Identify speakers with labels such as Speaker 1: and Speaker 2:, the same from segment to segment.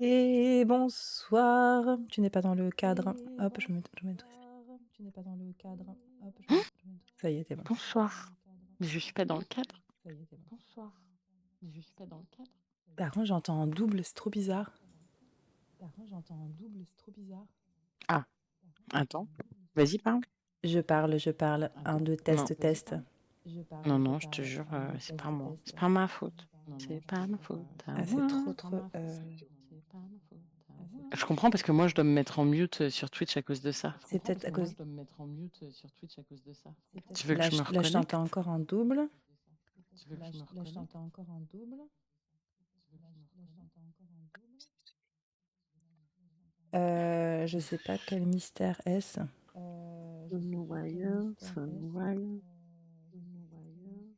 Speaker 1: Et bonsoir. Tu n'es pas dans le cadre. Hop, je mets ça y est, t'es bon.
Speaker 2: Bonsoir. Mais je suis pas dans le cadre.
Speaker 1: Par contre, j'entends en double, c'est trop bizarre.
Speaker 2: Ah, attends. Vas-y, parle.
Speaker 1: Je parle. Un, deux,
Speaker 2: Non,
Speaker 1: test, test.
Speaker 2: non, non, je te jure, c'est pas moi. C'est pas ma faute. C'est pas ma faute à
Speaker 1: Ah, c'est
Speaker 2: moi.
Speaker 1: trop.
Speaker 2: Je comprends parce que moi, je dois me mettre en mute sur Twitch à cause de ça.
Speaker 1: C'est peut-être à cause.
Speaker 2: Tu veux que je me
Speaker 1: Là, je t'entends
Speaker 2: reconnecte?
Speaker 1: encore en double. Je sais pas quel mystère est-ce.
Speaker 2: Sonwire.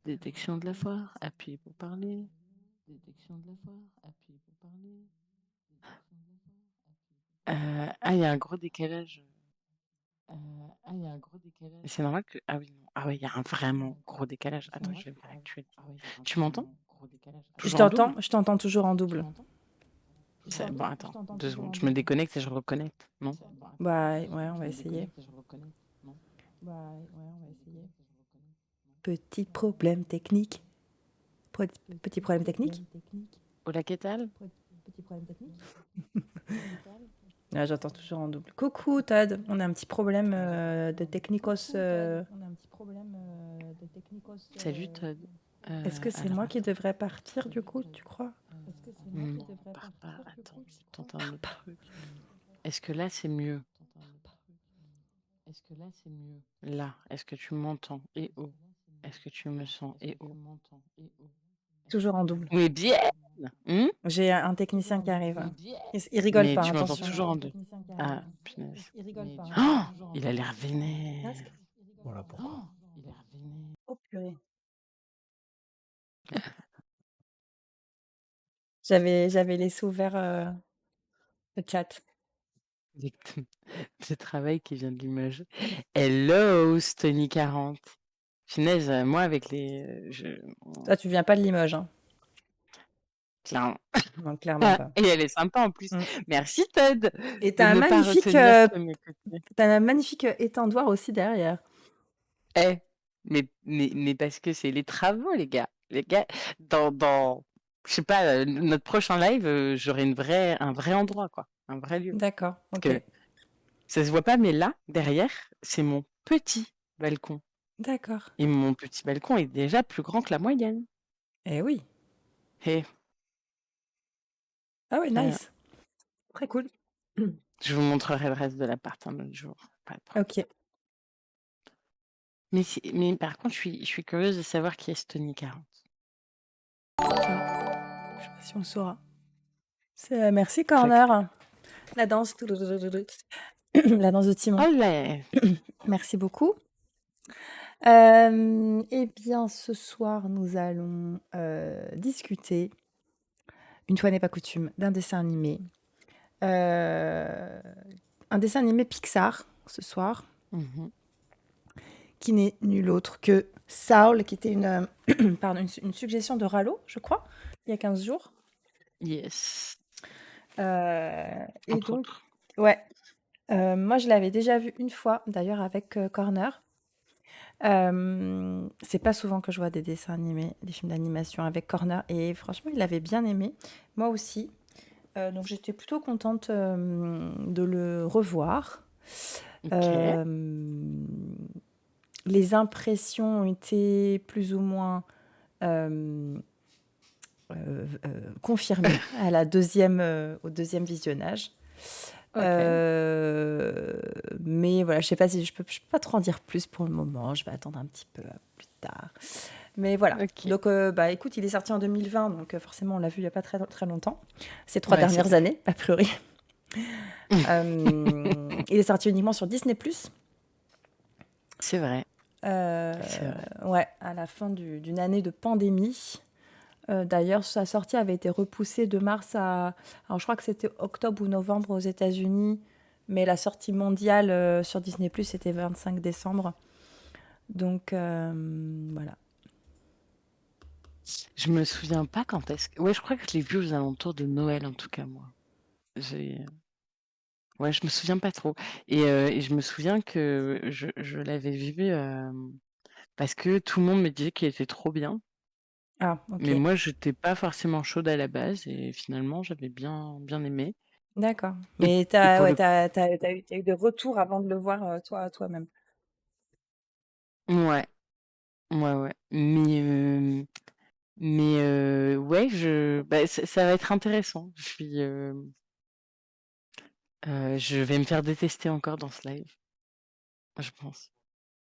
Speaker 2: Détection de la foire. Appuyez pour parler. Il y a un gros décalage. Et c'est normal que. Ah oui, non. Ah oui, il y a un vraiment gros décalage. Attends, je vais me réactualiser. Tu m'entends? Toujours en double?
Speaker 1: Je t'entends toujours en double.
Speaker 2: Bon, attends, 2 secondes. Je me déconnecte et je reconnecte, non?
Speaker 1: Bah, ouais, on va essayer. Petit problème technique. Petit problème technique.
Speaker 2: Hola, ¿qué tal?
Speaker 1: Ah, j'entends toujours en double. Coucou Todd, on a un petit problème de technicos.
Speaker 2: Salut, Todd.
Speaker 1: Est-ce que c'est
Speaker 2: Alors,
Speaker 1: moi qui
Speaker 2: attends.
Speaker 1: devrais partir du coup, tu crois?
Speaker 2: Non, pars pas. Attends, je tente un autre truc. Est-ce que là, c'est mieux? Là, est-ce que tu m'entends? Et oh, est-ce que tu me sens? Et oh.
Speaker 1: Toujours en double.
Speaker 2: Mais bien! Hmm.
Speaker 1: J'ai un technicien qui arrive. Il rigole
Speaker 2: Mais
Speaker 1: pas,
Speaker 2: tu m'entends
Speaker 1: attention.
Speaker 2: toujours en deux. Ah, punaise. Oh, il a l'air vénère.
Speaker 1: Masque.
Speaker 3: Voilà pourquoi.
Speaker 1: Oh purée. J'avais laissé ouvert le chat.
Speaker 2: Le travail qui vient de l'image. Hello, Stony40. Punaise, moi avec
Speaker 1: Toi, tu viens pas de Limoges, hein?
Speaker 2: Tiens.
Speaker 1: Non, clairement pas.
Speaker 2: Et elle est sympa en plus.
Speaker 1: Mm.
Speaker 2: Merci Todd
Speaker 1: Et
Speaker 2: de ne pas retenir que mes côtés.
Speaker 1: t'as un magnifique étendoir aussi derrière.
Speaker 2: Eh, mais parce que c'est les travaux, les gars. Les gars, je sais pas, notre prochain live, j'aurai un vrai endroit, quoi. Un vrai lieu.
Speaker 1: D'accord,
Speaker 2: Parce
Speaker 1: ok.
Speaker 2: que ça se voit pas, mais là, derrière, c'est mon petit balcon.
Speaker 1: D'accord.
Speaker 2: Et mon petit balcon est déjà plus grand que la moyenne.
Speaker 1: Eh oui.
Speaker 2: Et
Speaker 1: Ah oui,
Speaker 2: voilà.
Speaker 1: nice. Très cool.
Speaker 2: Je vous montrerai le reste de l'appart un autre jour. Pas de problème.
Speaker 1: Ok.
Speaker 2: Mais par contre, je suis curieuse de savoir qui est Stony40.
Speaker 1: Ça, je sais pas si on le saura. C'est merci
Speaker 2: Je-
Speaker 1: Corner. La danse. La danse de Timon.
Speaker 2: Oh là!
Speaker 1: Merci beaucoup. Eh bien, ce soir, nous allons discuter, une fois n'est pas coutume, d'un dessin animé. Un dessin animé Pixar, ce soir,
Speaker 2: Mhm.
Speaker 1: qui n'est nul autre que Saul, qui était pardon, une suggestion de Rallo, je crois, il y a 15 jours.
Speaker 2: Yes.
Speaker 1: Et
Speaker 2: Entre
Speaker 1: donc,
Speaker 2: autres.
Speaker 1: ouais, moi je l'avais déjà vu une fois, d'ailleurs avec Corner. C'est pas souvent que je vois des dessins animés, des films d'animation avec Corner, et franchement, il avait bien aimé, moi aussi. Donc j'étais plutôt contente de le revoir.
Speaker 2: Ok.
Speaker 1: Euh, les impressions ont été plus ou moins confirmées au deuxième visionnage.
Speaker 2: Ok.
Speaker 1: Mais voilà, je sais pas si je peux pas trop en dire plus pour le moment. Je vais attendre un petit peu plus tard. Mais voilà.
Speaker 2: Ok.
Speaker 1: Donc, bah, écoute, il est sorti en 2020, donc forcément, on l'a vu il n'y a pas très, très longtemps. Ces 3
Speaker 2: Ouais, c'est
Speaker 1: dernières
Speaker 2: clair.
Speaker 1: années, a priori. Il est sorti uniquement sur Disney+.
Speaker 2: C'est vrai.
Speaker 1: Euh,
Speaker 2: C'est vrai.
Speaker 1: ouais, à la fin d'une année de pandémie. D'ailleurs, sa sortie avait été repoussée de mars à... Alors, je crois que c'était octobre ou novembre aux États-Unis, mais la sortie mondiale sur Disney+, c'était 25 décembre. Donc, voilà.
Speaker 2: Je me souviens pas quand est-ce que. Ouais, je crois que je l'ai vu aux alentours de Noël, en tout cas, moi. j'ai ouais, je me souviens pas trop et je me souviens que je l'avais vu, parce que tout le monde me disait qu'il était trop bien,
Speaker 1: Ah,
Speaker 2: mais
Speaker 1: OK.
Speaker 2: moi, j'étais pas forcément chaude à la base et finalement, j'avais bien aimé
Speaker 1: D'accord.
Speaker 2: et
Speaker 1: Mais
Speaker 2: et pour
Speaker 1: ouais,
Speaker 2: le
Speaker 1: t'as eu des retours avant de le voir, toi-même?
Speaker 2: ouais, ouais, ouais, bah, ça va être intéressant. Je vais me faire détester encore dans ce live, je pense.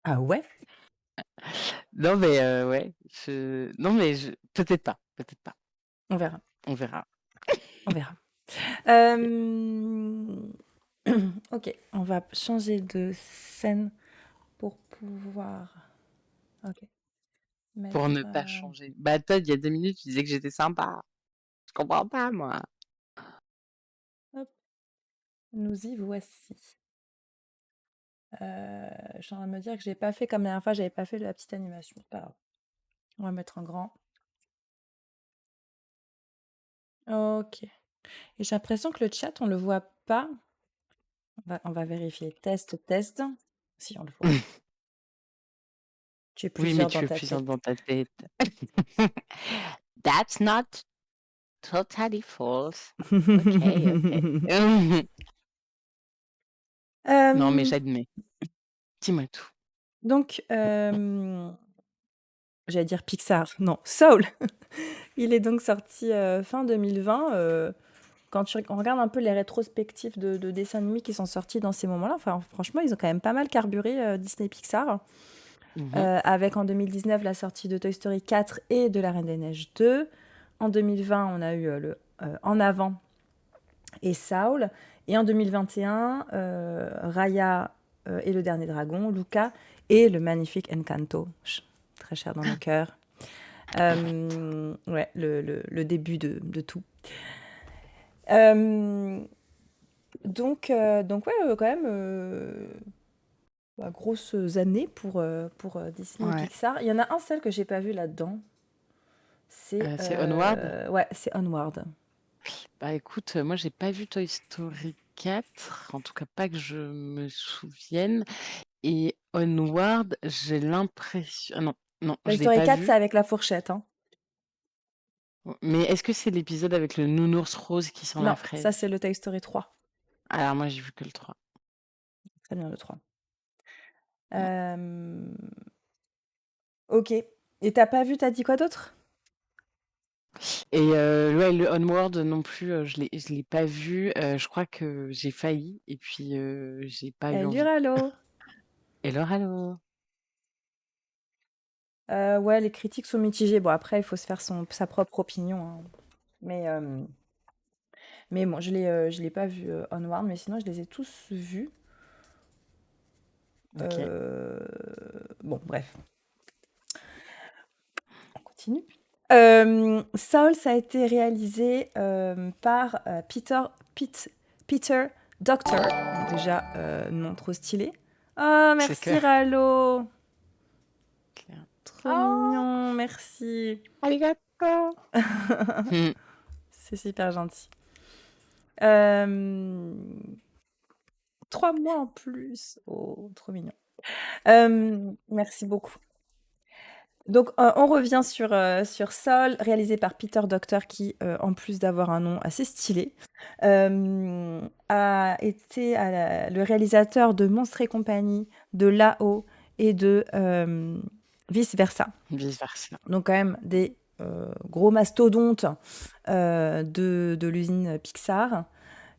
Speaker 1: Ah ouais?
Speaker 2: Non, mais ouais, non, mais peut-être pas.
Speaker 1: On verra,
Speaker 2: On verra.
Speaker 1: on verra. Hem, OK, on va changer de scène pour pouvoir OK,
Speaker 2: Pour
Speaker 1: mettre,
Speaker 2: ne pas changer. Bah, toi, il y a 2 minutes, tu disais que j'étais sympa. Je comprends pas, moi.
Speaker 1: hop, nous y voici. Je suis en train de me dire que j'ai pas fait comme la dernière fois, j'avais pas fait la petite animation. C'est pas grave. On va mettre en grand. OK, et j'ai l'impression que le chat, on le voit pas. On va vérifier. Test, test. Si, on le voit. Tu es
Speaker 2: Oui, mais
Speaker 1: plusieurs dans
Speaker 2: tu es
Speaker 1: ta
Speaker 2: puissant dans
Speaker 1: tête.
Speaker 2: ta tête. That's not totally false. OK, OK. Non, mais
Speaker 1: Hem,
Speaker 2: j'admets. Dis-moi tout.
Speaker 1: donc, j'allais dire Pixar, non, Soul. Il est donc sorti, fin 2020, quand on regarde un peu les rétrospectives de dessins animés qui sont sortis dans ces moments-là, enfin, franchement, ils ont quand même pas mal carburé, Disney Pixar.
Speaker 2: Mmh.
Speaker 1: Avec en 2019 la sortie de Toy Story 4 et de La Reine des Neiges 2. En 2020, on a eu En Avant et Saul. Et en 2021, Raya et le Dernier Dragon, Luca et le magnifique Encanto, très cher dans nos cœurs. Ouais, le début de tout. Donc ouais, quand même, grosses années pour Disney et
Speaker 2: Ouais.
Speaker 1: Pixar. Il y en a un seul que j'ai pas vu là-dedans.
Speaker 2: C'est Onward?
Speaker 1: Ouais, c'est Onward.
Speaker 2: Bah, écoute, moi, j'ai pas vu Toy Story 4, en tout cas pas que je me souvienne et Onward, j'ai l'impression non, non,
Speaker 1: Toy
Speaker 2: je l'ai
Speaker 1: Story
Speaker 2: pas
Speaker 1: 4, c'est
Speaker 2: vu.
Speaker 1: avec la fourchette, hein.
Speaker 2: Mais est-ce que c'est l'épisode avec le nounours rose qui sent la
Speaker 1: Non, ça
Speaker 2: fraise?
Speaker 1: c'est le Toy Story 3.
Speaker 2: Alors moi, j'ai vu que le 3.
Speaker 1: Très bien le 3.
Speaker 2: Mmh.
Speaker 1: Euh, Ok. Et t'as pas vu, t'as dit quoi d'autre?
Speaker 2: Et ouais, le Onward non plus, je l'ai pas vu. Je crois que j'ai failli et puis j'ai pas eu
Speaker 1: Salut
Speaker 2: envie.
Speaker 1: Ralo.
Speaker 2: Hello, hello.
Speaker 1: Ouais, les critiques sont mitigées. Bon, après, il faut se faire sa propre opinion, hein. Mais, bon, je l'ai pas vu Onward, mais sinon, je les ai tous vus.
Speaker 2: OK.
Speaker 1: Euh, Bon, bref, on continue. Saul, ça a été réalisé par Peter Docter. Donc déjà, nom trop stylé. Ah,
Speaker 2: C'est
Speaker 1: merci
Speaker 2: clair.
Speaker 1: Ralo.
Speaker 2: Clair.
Speaker 1: Trop
Speaker 2: Oh,
Speaker 1: mignon, merci.
Speaker 2: arigato. Mmh.
Speaker 1: C'est super gentil. Euh, 3 mois en plus. Oh, trop mignon. Merci beaucoup. Donc, on revient sur Saul, réalisé par Peter Docter, qui, en plus d'avoir un nom assez stylé, a été le réalisateur de Monstres et compagnie, de Là-haut et de Vice Versa.
Speaker 2: Vice versa.
Speaker 1: Donc, quand même des gros mastodontes de l'usine Pixar.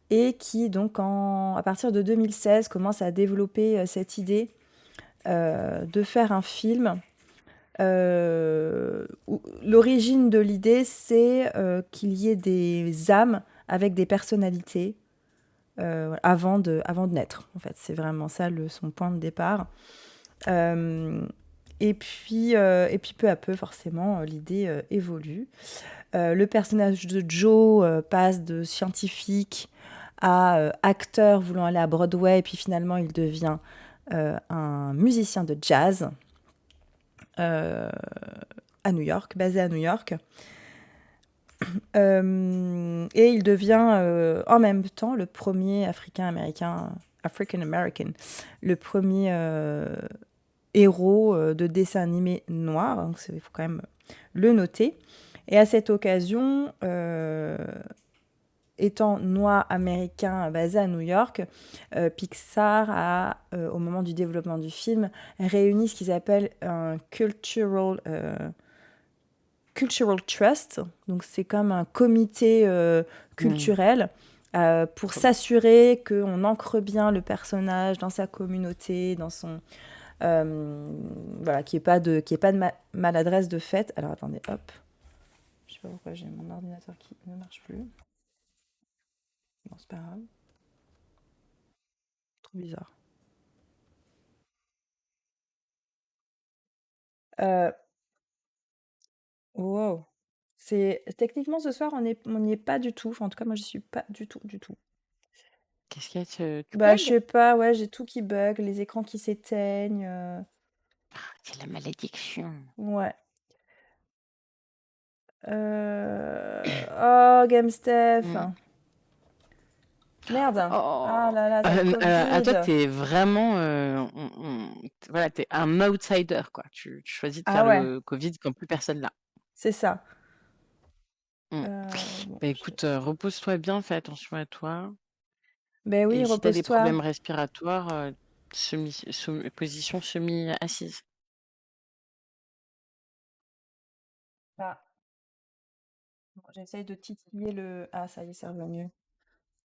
Speaker 1: Et qui, donc, à partir de 2016, commence à développer cette idée de faire un film. L'origine de l'idée, c'est qu'il y ait des âmes avec des personnalités avant de naître. En fait, c'est vraiment ça son point de départ. Euh, et puis peu à peu, forcément, l'idée évolue. Le personnage de Joe passe de scientifique à acteur voulant aller à Broadway, et puis finalement, il devient un musicien de jazz à New York, basé à New York. Et il devient en même temps le premier African American, le premier héros de dessin animé noir. Donc il faut quand même le noter. Et à cette occasion, étant noir américain basé à New York, Pixar a, au moment du développement du film, réuni ce qu'ils appellent un cultural trust. Donc c'est comme un comité
Speaker 2: Mmh.
Speaker 1: culturel pour
Speaker 2: Trop bien.
Speaker 1: s'assurer qu'on ancre bien le personnage dans sa communauté, dans son voilà, qu'il y ait pas de maladresse de fait. Alors attendez, hop, je sais pas pourquoi j'ai mon ordinateur qui ne marche plus. Bon, c'est pas grave, trop bizarre. Euh, wow. C'est techniquement ce soir on n'y est pas du tout. Enfin, en tout cas, moi je suis pas du tout, du tout.
Speaker 2: Qu'est-ce qu'il y a? Tu
Speaker 1: Bah, je
Speaker 2: bugs?
Speaker 1: sais pas, ouais, j'ai tout qui bug, les écrans qui s'éteignent.
Speaker 2: C'est la malédiction.
Speaker 1: Ouais. Oh, GameStef.
Speaker 2: Mmh.
Speaker 1: Merde. Ah
Speaker 2: Oh!
Speaker 1: là là, t'as le
Speaker 2: À toi,
Speaker 1: Covid.
Speaker 2: tu es vraiment, voilà, tu es un outsider, quoi. Tu choisis de
Speaker 1: Ah
Speaker 2: faire
Speaker 1: ouais,
Speaker 2: le covid quand plus personne l'a.
Speaker 1: c'est ça.
Speaker 2: Mmh.
Speaker 1: Bon,
Speaker 2: Bah, écoute, repose-toi bien, fais attention à toi
Speaker 1: ben oui,
Speaker 2: et si tu as des
Speaker 1: repose-toi.
Speaker 2: problèmes respiratoires, position semi-assise.
Speaker 1: Ah, bon, j'essaye de titiller le. Ah, ça y est, c'est revenu.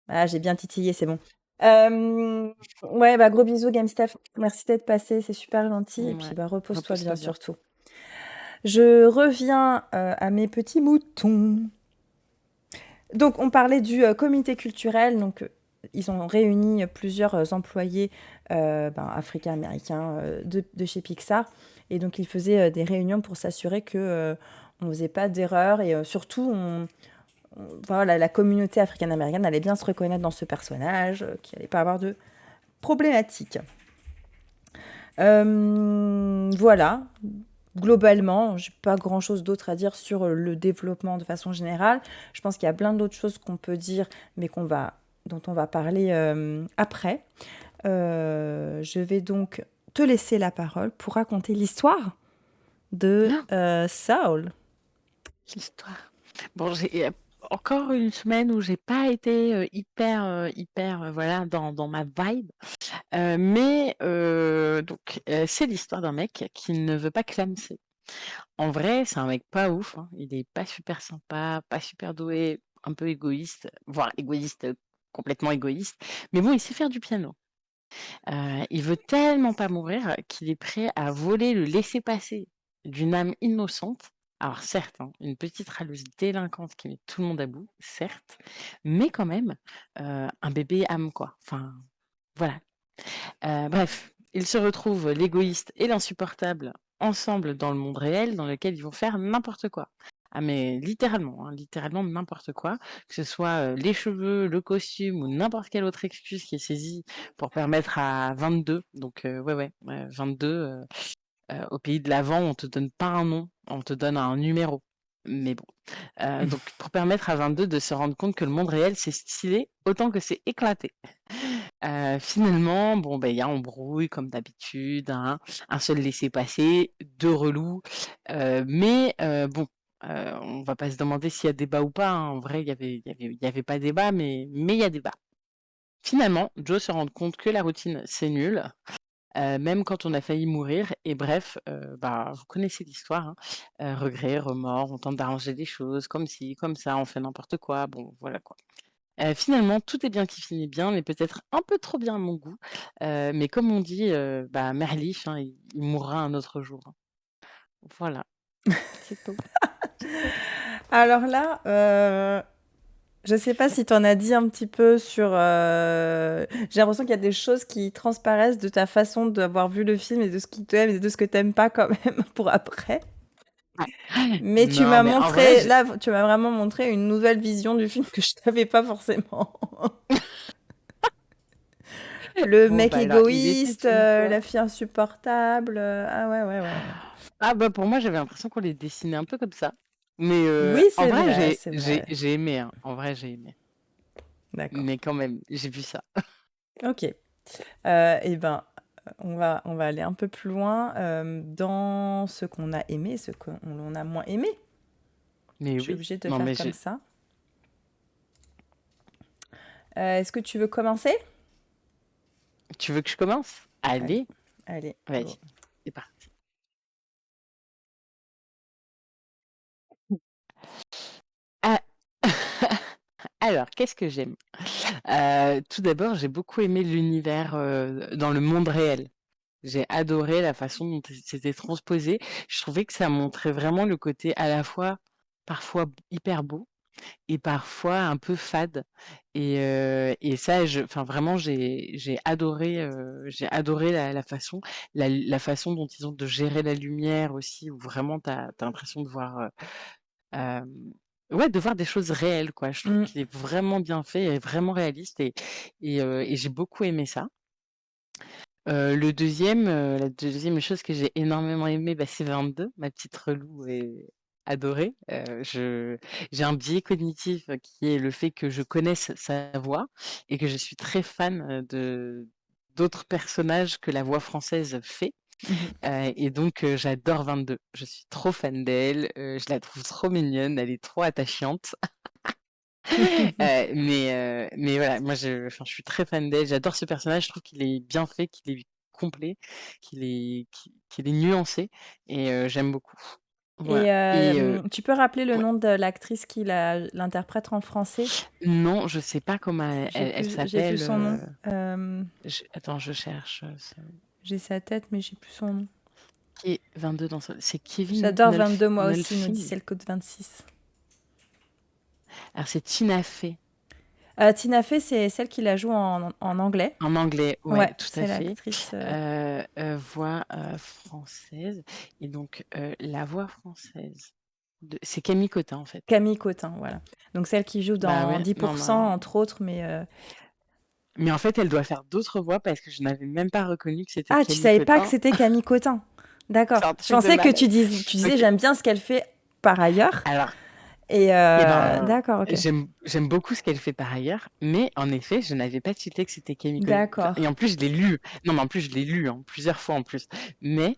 Speaker 1: Ah, j'ai bien titillé, c'est bon. Ouais, bah gros bisous, GameStef. Merci d'être passé, c'est super gentil. Et puis
Speaker 2: Ouais,
Speaker 1: bah repose-toi bien
Speaker 2: repose-toi bien.
Speaker 1: surtout. Je reviens à mes petits moutons. Donc, on parlait du comité culturel. Donc, ils ont réuni plusieurs employés africains-américains de chez Pixar. Et donc, ils faisaient des réunions pour s'assurer que on faisait pas d'erreur et surtout, voilà, la communauté africaine-américaine allait bien se reconnaître dans ce personnage, qu'il n'allait pas avoir de problématiques. Voilà, globalement, j'ai pas grand-chose d'autre à dire sur le développement de façon générale. Je pense qu'il y a plein d'autres choses qu'on peut dire, mais dont on va parler après. Je vais donc te laisser la parole pour raconter l'histoire de
Speaker 2: Ah,
Speaker 1: Saul.
Speaker 2: l'histoire. Bon, j'ai encore une semaine où j'ai pas été, hyper, voilà, dans ma vibe. Mais donc c'est l'histoire d'un mec qui ne veut pas clamser. En vrai, c'est un mec pas ouf, hein. Il est pas super sympa, pas super doué, un peu égoïste, voire égoïste, complètement égoïste. Mais bon, il sait faire du piano. Il veut tellement pas mourir qu'il est prêt à voler le laissez-passer d'une âme innocente. Alors certes, hein, une petite râleuse délinquante qui met tout le monde à bout, certes, mais quand même, un bébé âme, quoi. Enfin, voilà. Bref, ils se retrouvent, l'égoïste et l'insupportable, ensemble dans le monde réel dans lequel ils vont faire n'importe quoi. Ah mais littéralement, hein, littéralement n'importe quoi, que ce soit, les cheveux, le costume ou n'importe quelle autre excuse qui est saisie pour permettre à 22, donc ouais, 22, au pays de l'Avent, on te donne pas un nom, on te donne un numéro. Mais bon, donc pour permettre à 22 de se rendre compte que le monde réel, c'est stylé autant que c'est éclaté. Finalement, bon, ben, il y a embrouille comme d'habitude, hein, un seul laissez-passer, 2 relous, mais bon, on va pas se demander s'il y a débat ou pas, hein. En vrai, il y avait pas débat, mais il y a débat. Finalement, Joe se rend compte que la routine, c'est nul, même quand on a failli mourir et bref, bah, vous connaissez l'histoire, hein, regrets, remords, on tente d'arranger les choses comme ci, comme ça, on fait n'importe quoi, bon, voilà quoi. Finalement, tout est bien qui finit bien, mais peut-être un peu trop bien à mon goût. Mais comme on dit, bah, Merlich, hein, il mourra un autre jour, hein. Voilà, c'est tout, c'est tout.
Speaker 1: Alors là, je sais pas si tu en as dit un petit peu sur. J'ai l'impression qu'il y a des choses qui transparaissent de ta façon d'avoir vu le film et de ce qui t'aime et de ce que t'aimes pas quand même pour après.
Speaker 2: Ouais.
Speaker 1: Mais tu
Speaker 2: Non,
Speaker 1: m'as
Speaker 2: mais en vrai,
Speaker 1: montré, là, tu m'as vraiment montré une nouvelle vision du film que je n'avais pas forcément. Le
Speaker 2: bon,
Speaker 1: mec
Speaker 2: bah, alors, il était
Speaker 1: égoïste,
Speaker 2: une
Speaker 1: la
Speaker 2: fois.
Speaker 1: fille insupportable. Ah ouais, ouais, ouais.
Speaker 2: Ah bah, pour moi, j'avais l'impression qu'on les dessinait un peu comme ça. Mais
Speaker 1: Oui,
Speaker 2: en
Speaker 1: c'est
Speaker 2: vrai,
Speaker 1: vrai,
Speaker 2: j'ai
Speaker 1: c'est
Speaker 2: j'ai
Speaker 1: vrai.
Speaker 2: j'ai aimé, hein. En vrai, j'ai aimé.
Speaker 1: D'accord.
Speaker 2: Mais quand même, j'ai vu ça.
Speaker 1: Ok. Et ben, on va aller un peu plus loin dans ce qu'on a aimé, ce qu'on a moins aimé.
Speaker 2: Mais
Speaker 1: Je suis
Speaker 2: oui.
Speaker 1: obligée de
Speaker 2: Non,
Speaker 1: faire
Speaker 2: mais
Speaker 1: comme ça. Est-ce que tu veux commencer?
Speaker 2: tu veux que je commence?
Speaker 1: Allez,
Speaker 2: Allez,
Speaker 1: allez,
Speaker 2: vas-y,
Speaker 1: go.
Speaker 2: c'est parti. Ah, alors, qu'est-ce que j'aime? Tout d'abord, j'ai beaucoup aimé l'univers dans le monde réel. J'ai adoré la façon dont c'était transposé. Je trouvais que ça montrait vraiment le côté à la fois parfois hyper beau et parfois un peu fade. Et ça, enfin vraiment, j'ai adoré la façon, la façon dont ils ont de gérer la lumière aussi, où vraiment t'as l'impression de voir, euh, ouais, de voir des choses réelles, quoi. Je trouve
Speaker 1: Mm.
Speaker 2: qu'il est vraiment bien fait et vraiment réaliste et j'ai beaucoup aimé ça. La deuxième chose que j'ai énormément aimé, bah, c'est 22, ma petite relou et adorée. J'ai un biais cognitif qui est le fait que je connaisse sa voix et que je suis très fan de d'autres personnages que la voix française fait.
Speaker 1: Mhm.
Speaker 2: Et donc, j'adore 22. Je suis trop fan d'elle. Je la trouve trop mignonne. Elle est trop attachante. Mais voilà, moi enfin, je suis très fan d'elle, j'adore ce personnage, je trouve qu'il est bien fait, qu'il est complet, qu'il est nuancé et j'aime beaucoup. Voilà.
Speaker 1: Et
Speaker 2: Et
Speaker 1: tu peux rappeler le
Speaker 2: ouais.
Speaker 1: nom de l'actrice qui l'interprète en français?
Speaker 2: Non, je sais pas comment elle
Speaker 1: J'ai plus
Speaker 2: s'appelle.
Speaker 1: son nom.
Speaker 2: Attends, je cherche.
Speaker 1: J'ai sa tête, mais j'ai plus son nom.
Speaker 2: Qui est 22 dans c'est Kevin
Speaker 1: J'adore 22 moi aussi, nous dit
Speaker 2: Nolfing.
Speaker 1: c'est le code 26.
Speaker 2: Alors c'est Tina Fey
Speaker 1: Tina Fey, c'est celle qui la joue en anglais.
Speaker 2: en anglais, ouais,
Speaker 1: Ouais,
Speaker 2: tout à
Speaker 1: c'est
Speaker 2: fait.
Speaker 1: l'actrice
Speaker 2: Voix française. Et donc la voix française. C'est Camille Cotin, en fait.
Speaker 1: Camille Cotin, voilà. Donc celle qui joue
Speaker 2: Bah
Speaker 1: dans
Speaker 2: ouais, non,
Speaker 1: 10%,
Speaker 2: non.
Speaker 1: entre autres, mais...
Speaker 2: Mais en fait, elle doit faire d'autres voix parce que je n'avais même pas reconnu que c'était
Speaker 1: Ah, tu
Speaker 2: Camille
Speaker 1: savais pas que
Speaker 2: Cotin.
Speaker 1: c'était Camille Cotin.
Speaker 2: C'est
Speaker 1: D'accord.
Speaker 2: un
Speaker 1: Je
Speaker 2: truc de
Speaker 1: pensais que
Speaker 2: malade.
Speaker 1: tu disais
Speaker 2: Donc,
Speaker 1: j'aime bien ce qu'elle fait par ailleurs.
Speaker 2: alors,
Speaker 1: Et
Speaker 2: eh ben,
Speaker 1: d'accord, ok.
Speaker 2: j'aime beaucoup ce qu'elle fait par ailleurs, mais en effet, je n'avais pas tilté que c'était Camille Cotin.
Speaker 1: D'accord.
Speaker 2: Et en plus, je l'ai lu. Non, mais en plus, je l'ai lu hein, plusieurs fois en plus. Mais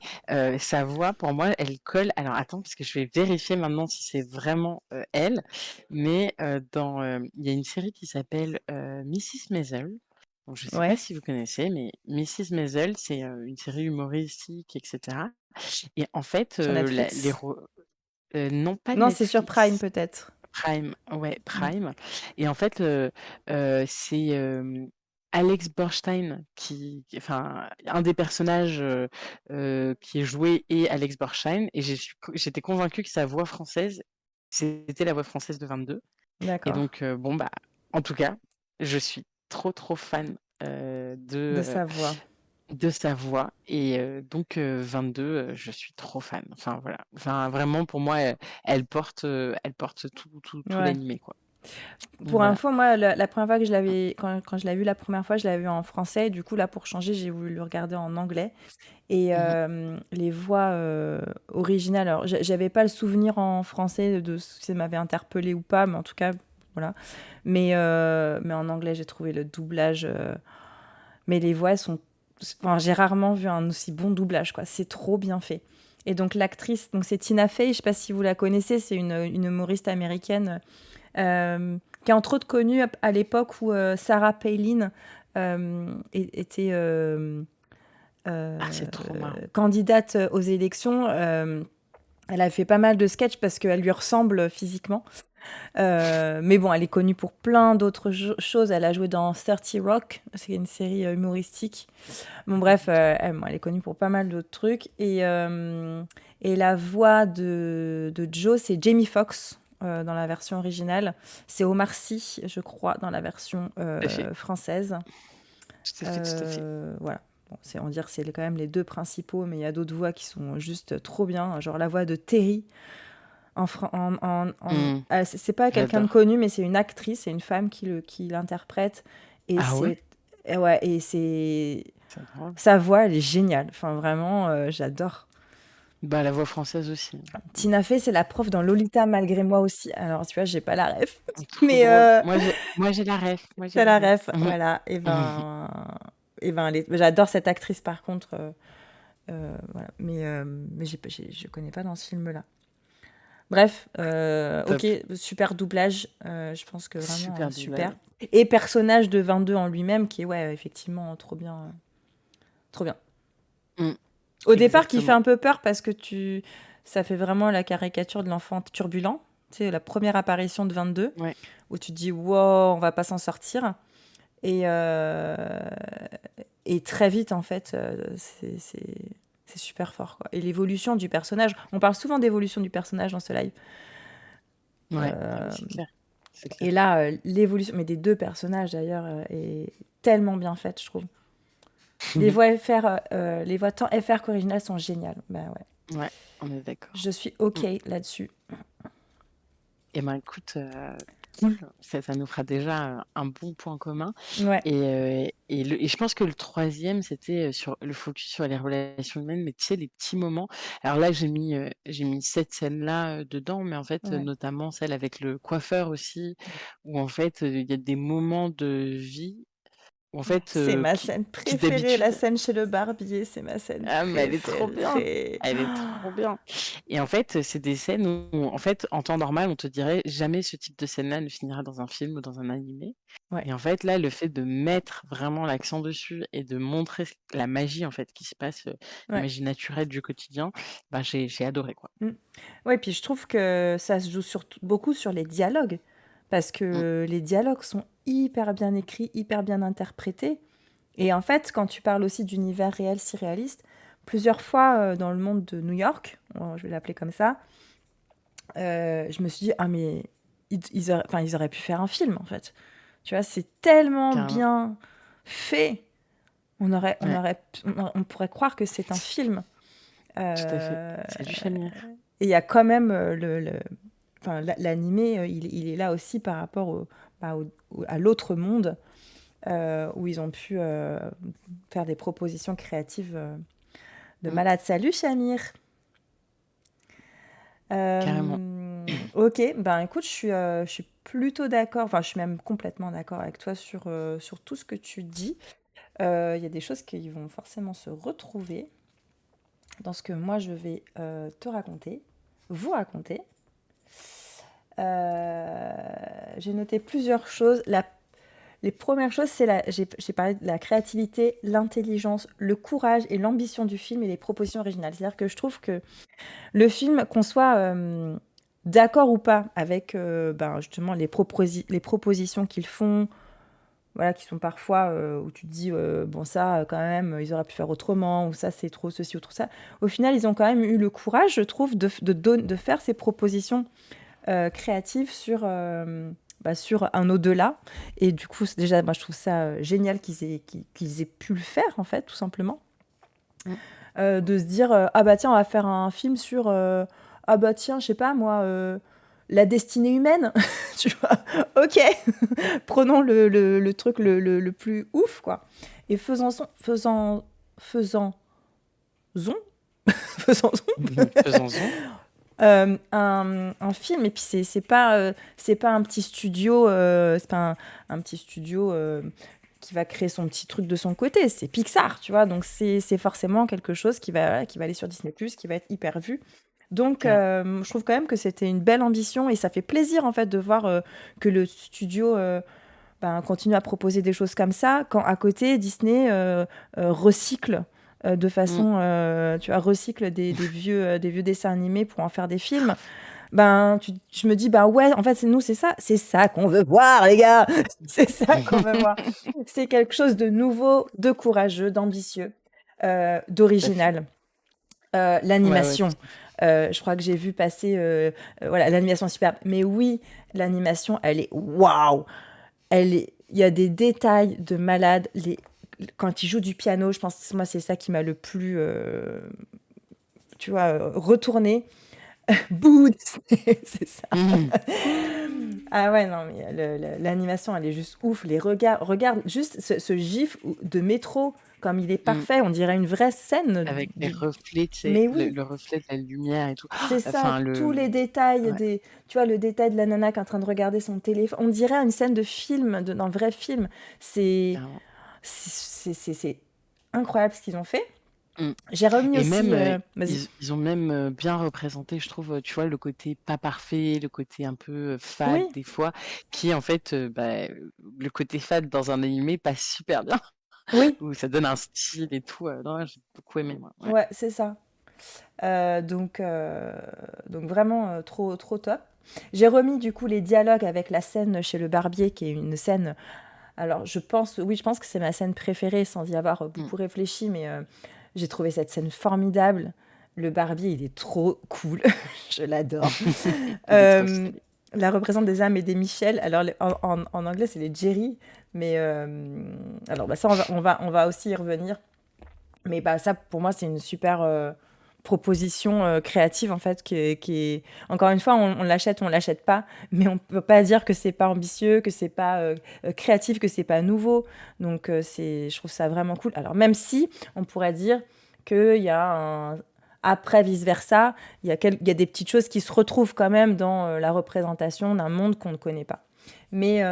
Speaker 2: sa voix, pour moi, elle colle. Alors, attends, parce que je vais vérifier maintenant si c'est vraiment elle. Mais il y a une série qui s'appelle Mrs. Maisel. Donc, je ne sais pas
Speaker 1: Ouais,
Speaker 2: si vous connaissez, mais Mrs. Maisel, c'est une série humoristique, etc. Et en fait,
Speaker 1: sur Netflix.
Speaker 2: non pas
Speaker 1: Non, c'est sur Prime
Speaker 2: Netflix.
Speaker 1: peut-être.
Speaker 2: Prime, ouais,
Speaker 1: Mm.
Speaker 2: Prime. Et en fait, c'est Alex Borstein enfin, un des personnages qui est joué est Alex Borstein. Et j'étais convaincue que sa voix française, c'était la voix française de 22. Et
Speaker 1: D'accord.
Speaker 2: donc, bon, bah, en tout cas, je suis trop, trop fan
Speaker 1: De sa voix.
Speaker 2: de sa voix. Et donc, 22, je suis trop fan. Enfin, voilà. Enfin, vraiment, pour moi, elle porte tout
Speaker 1: Ouais.
Speaker 2: l'animé, quoi. Donc,
Speaker 1: Pour
Speaker 2: voilà.
Speaker 1: info, moi, la première fois que je l'avais, quand je l'ai vu la première fois, je l'avais vu en français. Et du coup, là, pour changer, j'ai voulu le regarder en anglais. Et
Speaker 2: Mhm.
Speaker 1: les voix originales, alors j'avais pas le souvenir en français de si ça m'avait interpellé ou pas, mais en tout cas, voilà. Mais en anglais, j'ai trouvé le doublage. Mais les voix, elles sont. Enfin, j'ai rarement vu un aussi bon doublage, quoi. C'est trop bien fait. Et donc, l'actrice, donc c'est Tina Fey, je sais pas si vous la connaissez, c'est une humoriste américaine qui est entre autres connue à l'époque où Sarah Palin était
Speaker 2: Ah, c'est trop marrant.
Speaker 1: candidate aux élections. Elle a fait pas mal de sketchs parce qu'elle lui ressemble physiquement. Mais bon, elle est connue pour plein d'autres choses. Elle a joué dans 30 Rock, c'est une série humoristique. Bon, bref, elle est connue pour pas mal d'autres trucs. Et la voix de Joe, c'est Jamie Foxx dans la version originale. C'est Omar Sy, je crois, dans la version
Speaker 2: Tout à fait.
Speaker 1: française.
Speaker 2: Tout à fait, tout à fait.
Speaker 1: Voilà. Bon, on va dire que c'est quand même les deux principaux, mais il y a d'autres voix qui sont juste trop bien. Genre la voix de Terry.
Speaker 2: Hmm,
Speaker 1: C'est pas quelqu'un de
Speaker 2: j'adore.
Speaker 1: connu, mais c'est une actrice, c'est une femme qui l'interprète. Et
Speaker 2: Ah ouais?
Speaker 1: ouais, et c'est
Speaker 2: C'est drôle.
Speaker 1: sa voix, elle est géniale. Enfin, vraiment, j'adore.
Speaker 2: Bah, la voix française aussi.
Speaker 1: Tina Fey, c'est la prof dans Lolita malgré moi aussi. Alors, tu vois, j'ai pas la ref.
Speaker 2: Trop
Speaker 1: Mais
Speaker 2: drôle. Moi j'ai la ref. Moi j'ai
Speaker 1: t'as
Speaker 2: la
Speaker 1: la
Speaker 2: ref.
Speaker 1: ref. Voilà. Et ben j'adore cette actrice par contre. Voilà. Mais je connais pas dans ce film-là. Bref,
Speaker 2: Top.
Speaker 1: ok, super doublage. Je pense que vraiment
Speaker 2: Super
Speaker 1: super.
Speaker 2: doublage.
Speaker 1: Et personnage de 22 en lui-même qui est, ouais, effectivement, trop bien. Trop bien.
Speaker 2: Mm,
Speaker 1: Au départ, qui fait
Speaker 2: exactement.
Speaker 1: un peu peur parce que ça fait vraiment la caricature de l'enfant turbulent. Tu sais, la première apparition de 22,
Speaker 2: Ouais.
Speaker 1: où tu te dis, wow, on va pas s'en sortir. Et, et très vite, en fait, c'est super fort, quoi. Et l'évolution du personnage, on parle souvent d'évolution du personnage dans ce live.
Speaker 2: Ouais. Ah, mais
Speaker 1: Euh,
Speaker 2: c'est clair. C'est
Speaker 1: et
Speaker 2: clair.
Speaker 1: là, l'évolution, mais des deux personnages d'ailleurs, est tellement bien faite, je trouve. Les voix tant FR qu'originales sont géniales. Bah ouais.
Speaker 2: Ouais, on est d'accord.
Speaker 1: Je suis OK
Speaker 2: Mm.
Speaker 1: là-dessus.
Speaker 2: Eh ben écoute, cool. Ça nous fera déjà un bon point commun.
Speaker 1: Ouais,
Speaker 2: Et je pense que le troisième, c'était sur le focus sur les relations humaines, mais tu sais, les petits moments. Alors là, j'ai mis cette scène-là dedans, mais en fait,
Speaker 1: ouais.
Speaker 2: notamment celle avec le coiffeur aussi, où en fait, il y a des moments de vie où en fait,
Speaker 1: C'est ma
Speaker 2: qui,
Speaker 1: scène
Speaker 2: qui
Speaker 1: préférée, la
Speaker 2: d'habitude.
Speaker 1: scène chez le barbier, c'est ma scène
Speaker 2: Ah, mais elle est trop bien.
Speaker 1: préférée.
Speaker 2: Elle est trop bien. Et en fait, c'est des scènes où, en fait, en temps normal, on te dirait jamais ce type de scène-là ne finira dans un film ou dans un animé.
Speaker 1: Ouais,
Speaker 2: Et en fait, là, le fait de mettre vraiment l'accent dessus et de montrer la magie, en fait, qui se passe, la
Speaker 1: ouais.
Speaker 2: magie naturelle du quotidien, bah, j'ai adoré, quoi.
Speaker 1: Mm. Ouais, puis je trouve que ça se joue beaucoup sur les dialogues, parce
Speaker 2: Mm.
Speaker 1: que les dialogues sont hyper bien écrits, hyper bien interprétés. Et en fait, quand tu parles aussi d'univers réel, si réaliste, plusieurs fois dans le monde de New York, je vais l'appeler comme ça, je me suis dit, ah mais enfin, ils auraient pu faire un film en fait. Tu vois, c'est tellement
Speaker 2: Carrément.
Speaker 1: bien fait.
Speaker 2: Ouais,
Speaker 1: On pourrait croire que c'est un film.
Speaker 2: tout à fait.
Speaker 1: Euh,
Speaker 2: Salut, Chamir.
Speaker 1: et il y a quand même enfin, l'animé, il est là aussi par rapport bah, à l'autre monde où ils ont pu faire des propositions créatives de
Speaker 2: Mm.
Speaker 1: malade. Salut Shamir.
Speaker 2: Carrément.
Speaker 1: Ok, ben écoute, je suis plutôt d'accord, enfin je suis même complètement d'accord avec toi sur tout ce que tu dis. Il y a des choses qui vont forcément se retrouver dans ce que moi je vais te raconter, vous raconter. Euh, j'ai noté plusieurs choses. Les premières choses, j'ai parlé de la créativité, l'intelligence, le courage et l'ambition du film et les propositions originales. C'est-à-dire que je trouve que le film, qu'on soit d'accord ou pas avec ben, justement les propositions qu'ils font, voilà, qui sont parfois où tu te dis, bon ça, quand même, ils auraient pu faire autrement, ou ça, c'est trop ceci ou trop ça. Au final, ils ont quand même eu le courage, je trouve, de faire ces propositions créatives bah, sur un au-delà. Et du coup, déjà, moi, je trouve ça génial qu'ils aient pu le faire, en fait, tout simplement.
Speaker 2: Mm.
Speaker 1: De se dire ah bah tiens on va faire un film sur ah bah tiens je sais pas moi la destinée humaine tu vois ok prenons le truc le plus ouf quoi et faisons faisons
Speaker 2: Faisons-en.
Speaker 1: un film et puis c'est pas un petit studio c'est pas un petit studio qui va créer son petit truc de son côté, c'est Pixar, tu vois, donc c'est forcément quelque chose qui va aller sur Disney+, qui va être hyper vu. Donc,
Speaker 2: Carrément.
Speaker 1: je trouve quand même que c'était une belle ambition et ça fait plaisir en fait de voir que le studio ben, continue à proposer des choses comme ça, quand à côté Disney recycle de
Speaker 2: Mm.
Speaker 1: façon, tu vois, recycle des vieux dessins animés pour en faire des films. Ben, je me dis, ben ouais, en fait, c'est ça qu'on veut voir, les gars. C'est ça qu'on veut voir. C'est quelque chose de nouveau, de courageux, d'ambitieux,
Speaker 2: Tout à fait.
Speaker 1: d'original.
Speaker 2: Ouais, ouais,
Speaker 1: L'animation,
Speaker 2: tout à fait.
Speaker 1: je crois que j'ai vu passer, voilà, l'animation est superbe. Mais oui, l'animation, elle est waouh. Il y a des détails de malade. Quand il joue du piano, je pense que moi, c'est ça qui m'a le plus, tu vois, retourné. Bouh, Disney, c'est ça.
Speaker 2: Mm.
Speaker 1: Ah ouais, non, mais l'animation, elle est juste ouf. Les regards, regarde juste ce gif de métro comme il est
Speaker 2: Mmh.
Speaker 1: parfait, on dirait une vraie scène
Speaker 2: Avec les reflets, tu sais,
Speaker 1: mais
Speaker 2: le
Speaker 1: oui,
Speaker 2: le reflet de la lumière et tout.
Speaker 1: c'est ça,
Speaker 2: Enfin
Speaker 1: tous
Speaker 2: le
Speaker 1: les détails
Speaker 2: ouais,
Speaker 1: des tu vois, le détail de la nana qui est en train de regarder son téléphone, on dirait une scène de film, d'un vrai film. C'est
Speaker 2: carrément.
Speaker 1: c'est incroyable ce qu'ils ont fait.
Speaker 2: Mmh.
Speaker 1: J'ai remis
Speaker 2: Et même,
Speaker 1: aussi, vas-y.
Speaker 2: ils ont même, bien représenté, je trouve, tu vois, le côté pas parfait, le côté un peu, fade
Speaker 1: Oui,
Speaker 2: des fois, qui en fait, le côté fade dans un animé passe super bien,
Speaker 1: oui,
Speaker 2: où ça donne un style et tout, non, j'ai beaucoup aimé moi, ouais.
Speaker 1: ouais, c'est ça. Donc vraiment, trop trop top. J'ai remis du coup les dialogues avec la scène chez le barbier qui est une scène alors je pense que c'est ma scène préférée sans y avoir,
Speaker 2: Mmh.
Speaker 1: beaucoup réfléchi mais j'ai trouvé cette scène formidable. Le barbier, il est trop cool, je l'adore.
Speaker 2: Il est trop
Speaker 1: Hem,
Speaker 2: stylé.
Speaker 1: la représente des âmes et des Michel. Alors les en anglais, c'est les Jerry, mais alors bah, ça on va aussi y revenir. Mais bah, ça pour moi, c'est une super, proposition, créative en fait qui est encore une fois, on l'achète ou on l'achète pas, mais on peut pas dire que c'est pas ambitieux, que c'est pas, créatif, que c'est pas nouveau. Donc c'est je trouve ça vraiment cool. Alors même si on pourrait dire qu'il y a un après vice versa, il y a des petites choses qui se retrouvent quand même dans, la représentation d'un monde qu'on ne connaît pas. Mais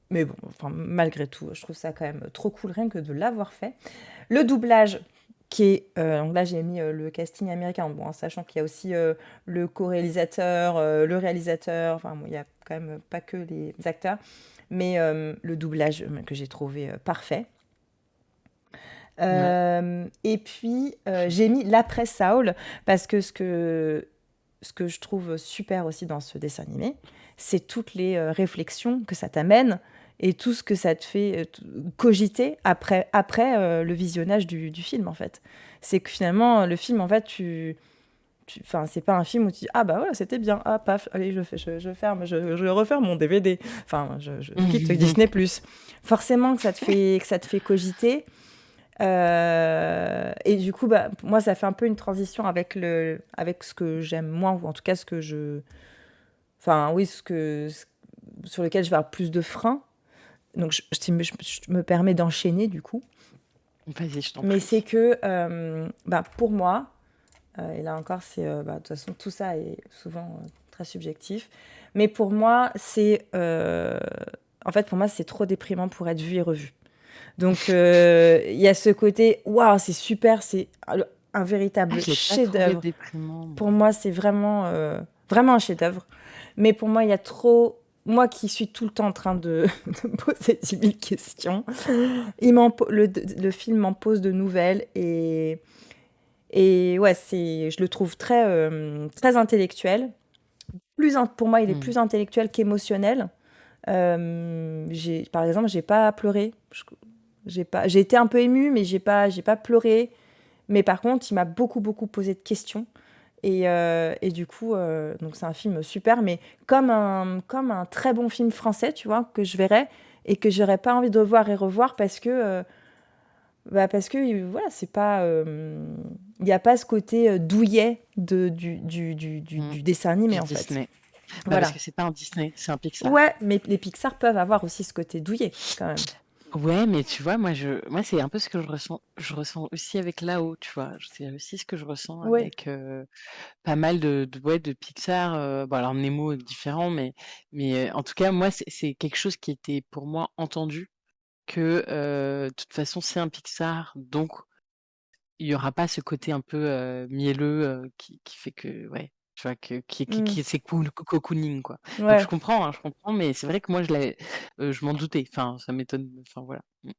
Speaker 1: mais bon, enfin malgré tout, je trouve ça quand même trop cool rien que de l'avoir fait. Le doublage, qui est. Donc là, j'ai mis le casting américain, bon, en sachant qu'il y a aussi le co-réalisateur, le réalisateur, enfin, bon, il y a quand même pas que les acteurs, mais le doublage que j'ai trouvé parfait.
Speaker 2: Ouais.
Speaker 1: Et puis, j'ai mis l'après Saul, parce que ce que je trouve super aussi dans ce dessin animé, c'est toutes les réflexions que ça t'amène et tout ce que ça te fait cogiter après le visionnage du film, en fait. C'est que finalement, le film, en fait, enfin, c'est pas un film où tu dis ah bah voilà c'était bien ah paf allez je ferme je referme mon DVD enfin je quitte Disney Plus forcément que ça te fait cogiter et du coup, bah, moi, ça fait un peu une transition avec ce que j'aime moins, ou en tout cas enfin, oui, sur lequel je vais avoir plus de freins. Donc, je me permets d'enchaîner, du coup.
Speaker 2: Vas-y, je t'en
Speaker 1: Mais c'est
Speaker 2: prie.
Speaker 1: que, bah, pour moi, et là encore, bah, de toute façon, tout ça est souvent très subjectif. Mais pour moi, en fait, pour moi, c'est trop déprimant pour être vu et revu. Donc, il y a ce côté, waouh, c'est super, c'est un
Speaker 2: Ah,
Speaker 1: véritable
Speaker 2: je l'ai pas trouvé
Speaker 1: chef-d'œuvre.
Speaker 2: déprimant moi.
Speaker 1: Pour moi, c'est vraiment, vraiment un chef-d'œuvre. Mais pour moi, il y a trop. Moi qui suis tout le temps en train de me poser 10 000 questions, le film m'en pose de nouvelles et ouais, je le trouve très, très intellectuel. Pour moi, il est
Speaker 2: Mmh.
Speaker 1: plus intellectuel qu'émotionnel. Par exemple, j'ai pas pleuré. J'ai été un peu émue, mais j'ai pas pleuré. Mais par contre, il m'a beaucoup, beaucoup posé de questions. Et du coup, donc c'est un film super, mais comme un très bon film français, tu vois, que je verrais et que j'aurais pas envie de voir et revoir parce que voilà, c'est pas, il n'y a pas ce côté douillet
Speaker 2: Mmh.
Speaker 1: du dessin animé
Speaker 2: Du
Speaker 1: en fait.
Speaker 2: Disney. Bah, parce
Speaker 1: Voilà.
Speaker 2: que c'est pas un Disney, c'est un Pixar.
Speaker 1: Ouais, mais les Pixar peuvent avoir aussi ce côté douillet quand même.
Speaker 2: Ouais, mais tu vois, moi, c'est un peu ce que je ressens aussi avec Là-haut, tu vois? C'est aussi ce que je ressens
Speaker 1: Oui.
Speaker 2: avec, pas mal de Pixar, bon alors Nemo est différent, mais en tout cas, moi, c'est quelque chose qui était pour moi entendu que, de toute façon, c'est un Pixar, donc il y aura pas ce côté un peu, mielleux, qui fait que ouais, tu vois, que
Speaker 1: Mm.
Speaker 2: qui c'est cool, cocooning, quoi. Donc
Speaker 1: Ouais.
Speaker 2: je comprends, mais c'est vrai que moi je m'en doutais, enfin, ça m'étonne, enfin voilà. Mmh.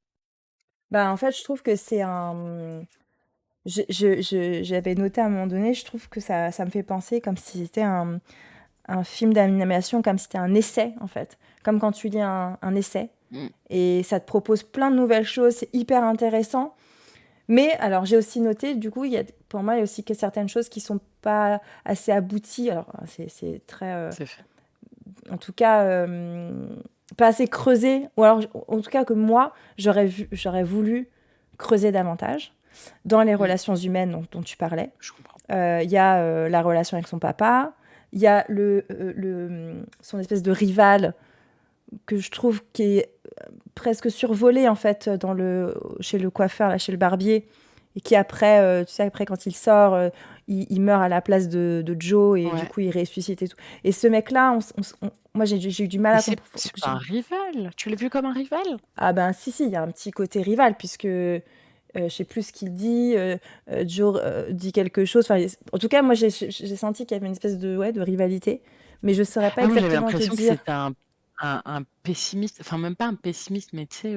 Speaker 1: Bah, en fait, je trouve que c'est un. J'avais noté à un moment donné, je trouve que ça me fait penser comme si c'était un film d'animation, comme si c'était un essai, en fait. Comme quand tu lis un essai.
Speaker 2: Mmh.
Speaker 1: Et ça te propose plein de nouvelles choses, c'est hyper intéressant. Mais alors, j'ai aussi noté, du coup, pour moi, il y a aussi que certaines choses qui sont pas assez abouties. Alors, c'est très.
Speaker 2: C'est fait.
Speaker 1: En tout cas, pas assez creusé. Ou alors, en tout cas, que moi, j'aurais voulu creuser davantage dans les
Speaker 2: Mmh.
Speaker 1: relations humaines dont tu parlais.
Speaker 2: Je comprends.
Speaker 1: Il y a la relation avec son papa, il y a son espèce de rival que je trouve qui est presque survolé en fait chez le coiffeur, là, chez le barbier, et qui après, tu sais, après quand il sort, il meurt à la place de Joe et du
Speaker 2: Ouais.
Speaker 1: coup il ressuscite et tout. Et ce mec-là, moi j'ai eu du mal
Speaker 2: Mais
Speaker 1: à
Speaker 2: c'est
Speaker 1: comprendre.
Speaker 2: pas un rival. Tu l'as vu comme un rival?
Speaker 1: Ah ben si, si, il y a un petit côté rival puisque je sais plus ce qu'il dit, Joe dit quelque chose. Enfin, en tout cas, moi j'ai senti qu'il y avait une espèce de, ouais, de rivalité, mais je saurais pas
Speaker 2: Ah, moi, j'avais
Speaker 1: exactement te
Speaker 2: l'impression que
Speaker 1: dire.
Speaker 2: c'était un pessimiste, enfin, même pas un pessimiste, mais tu sais,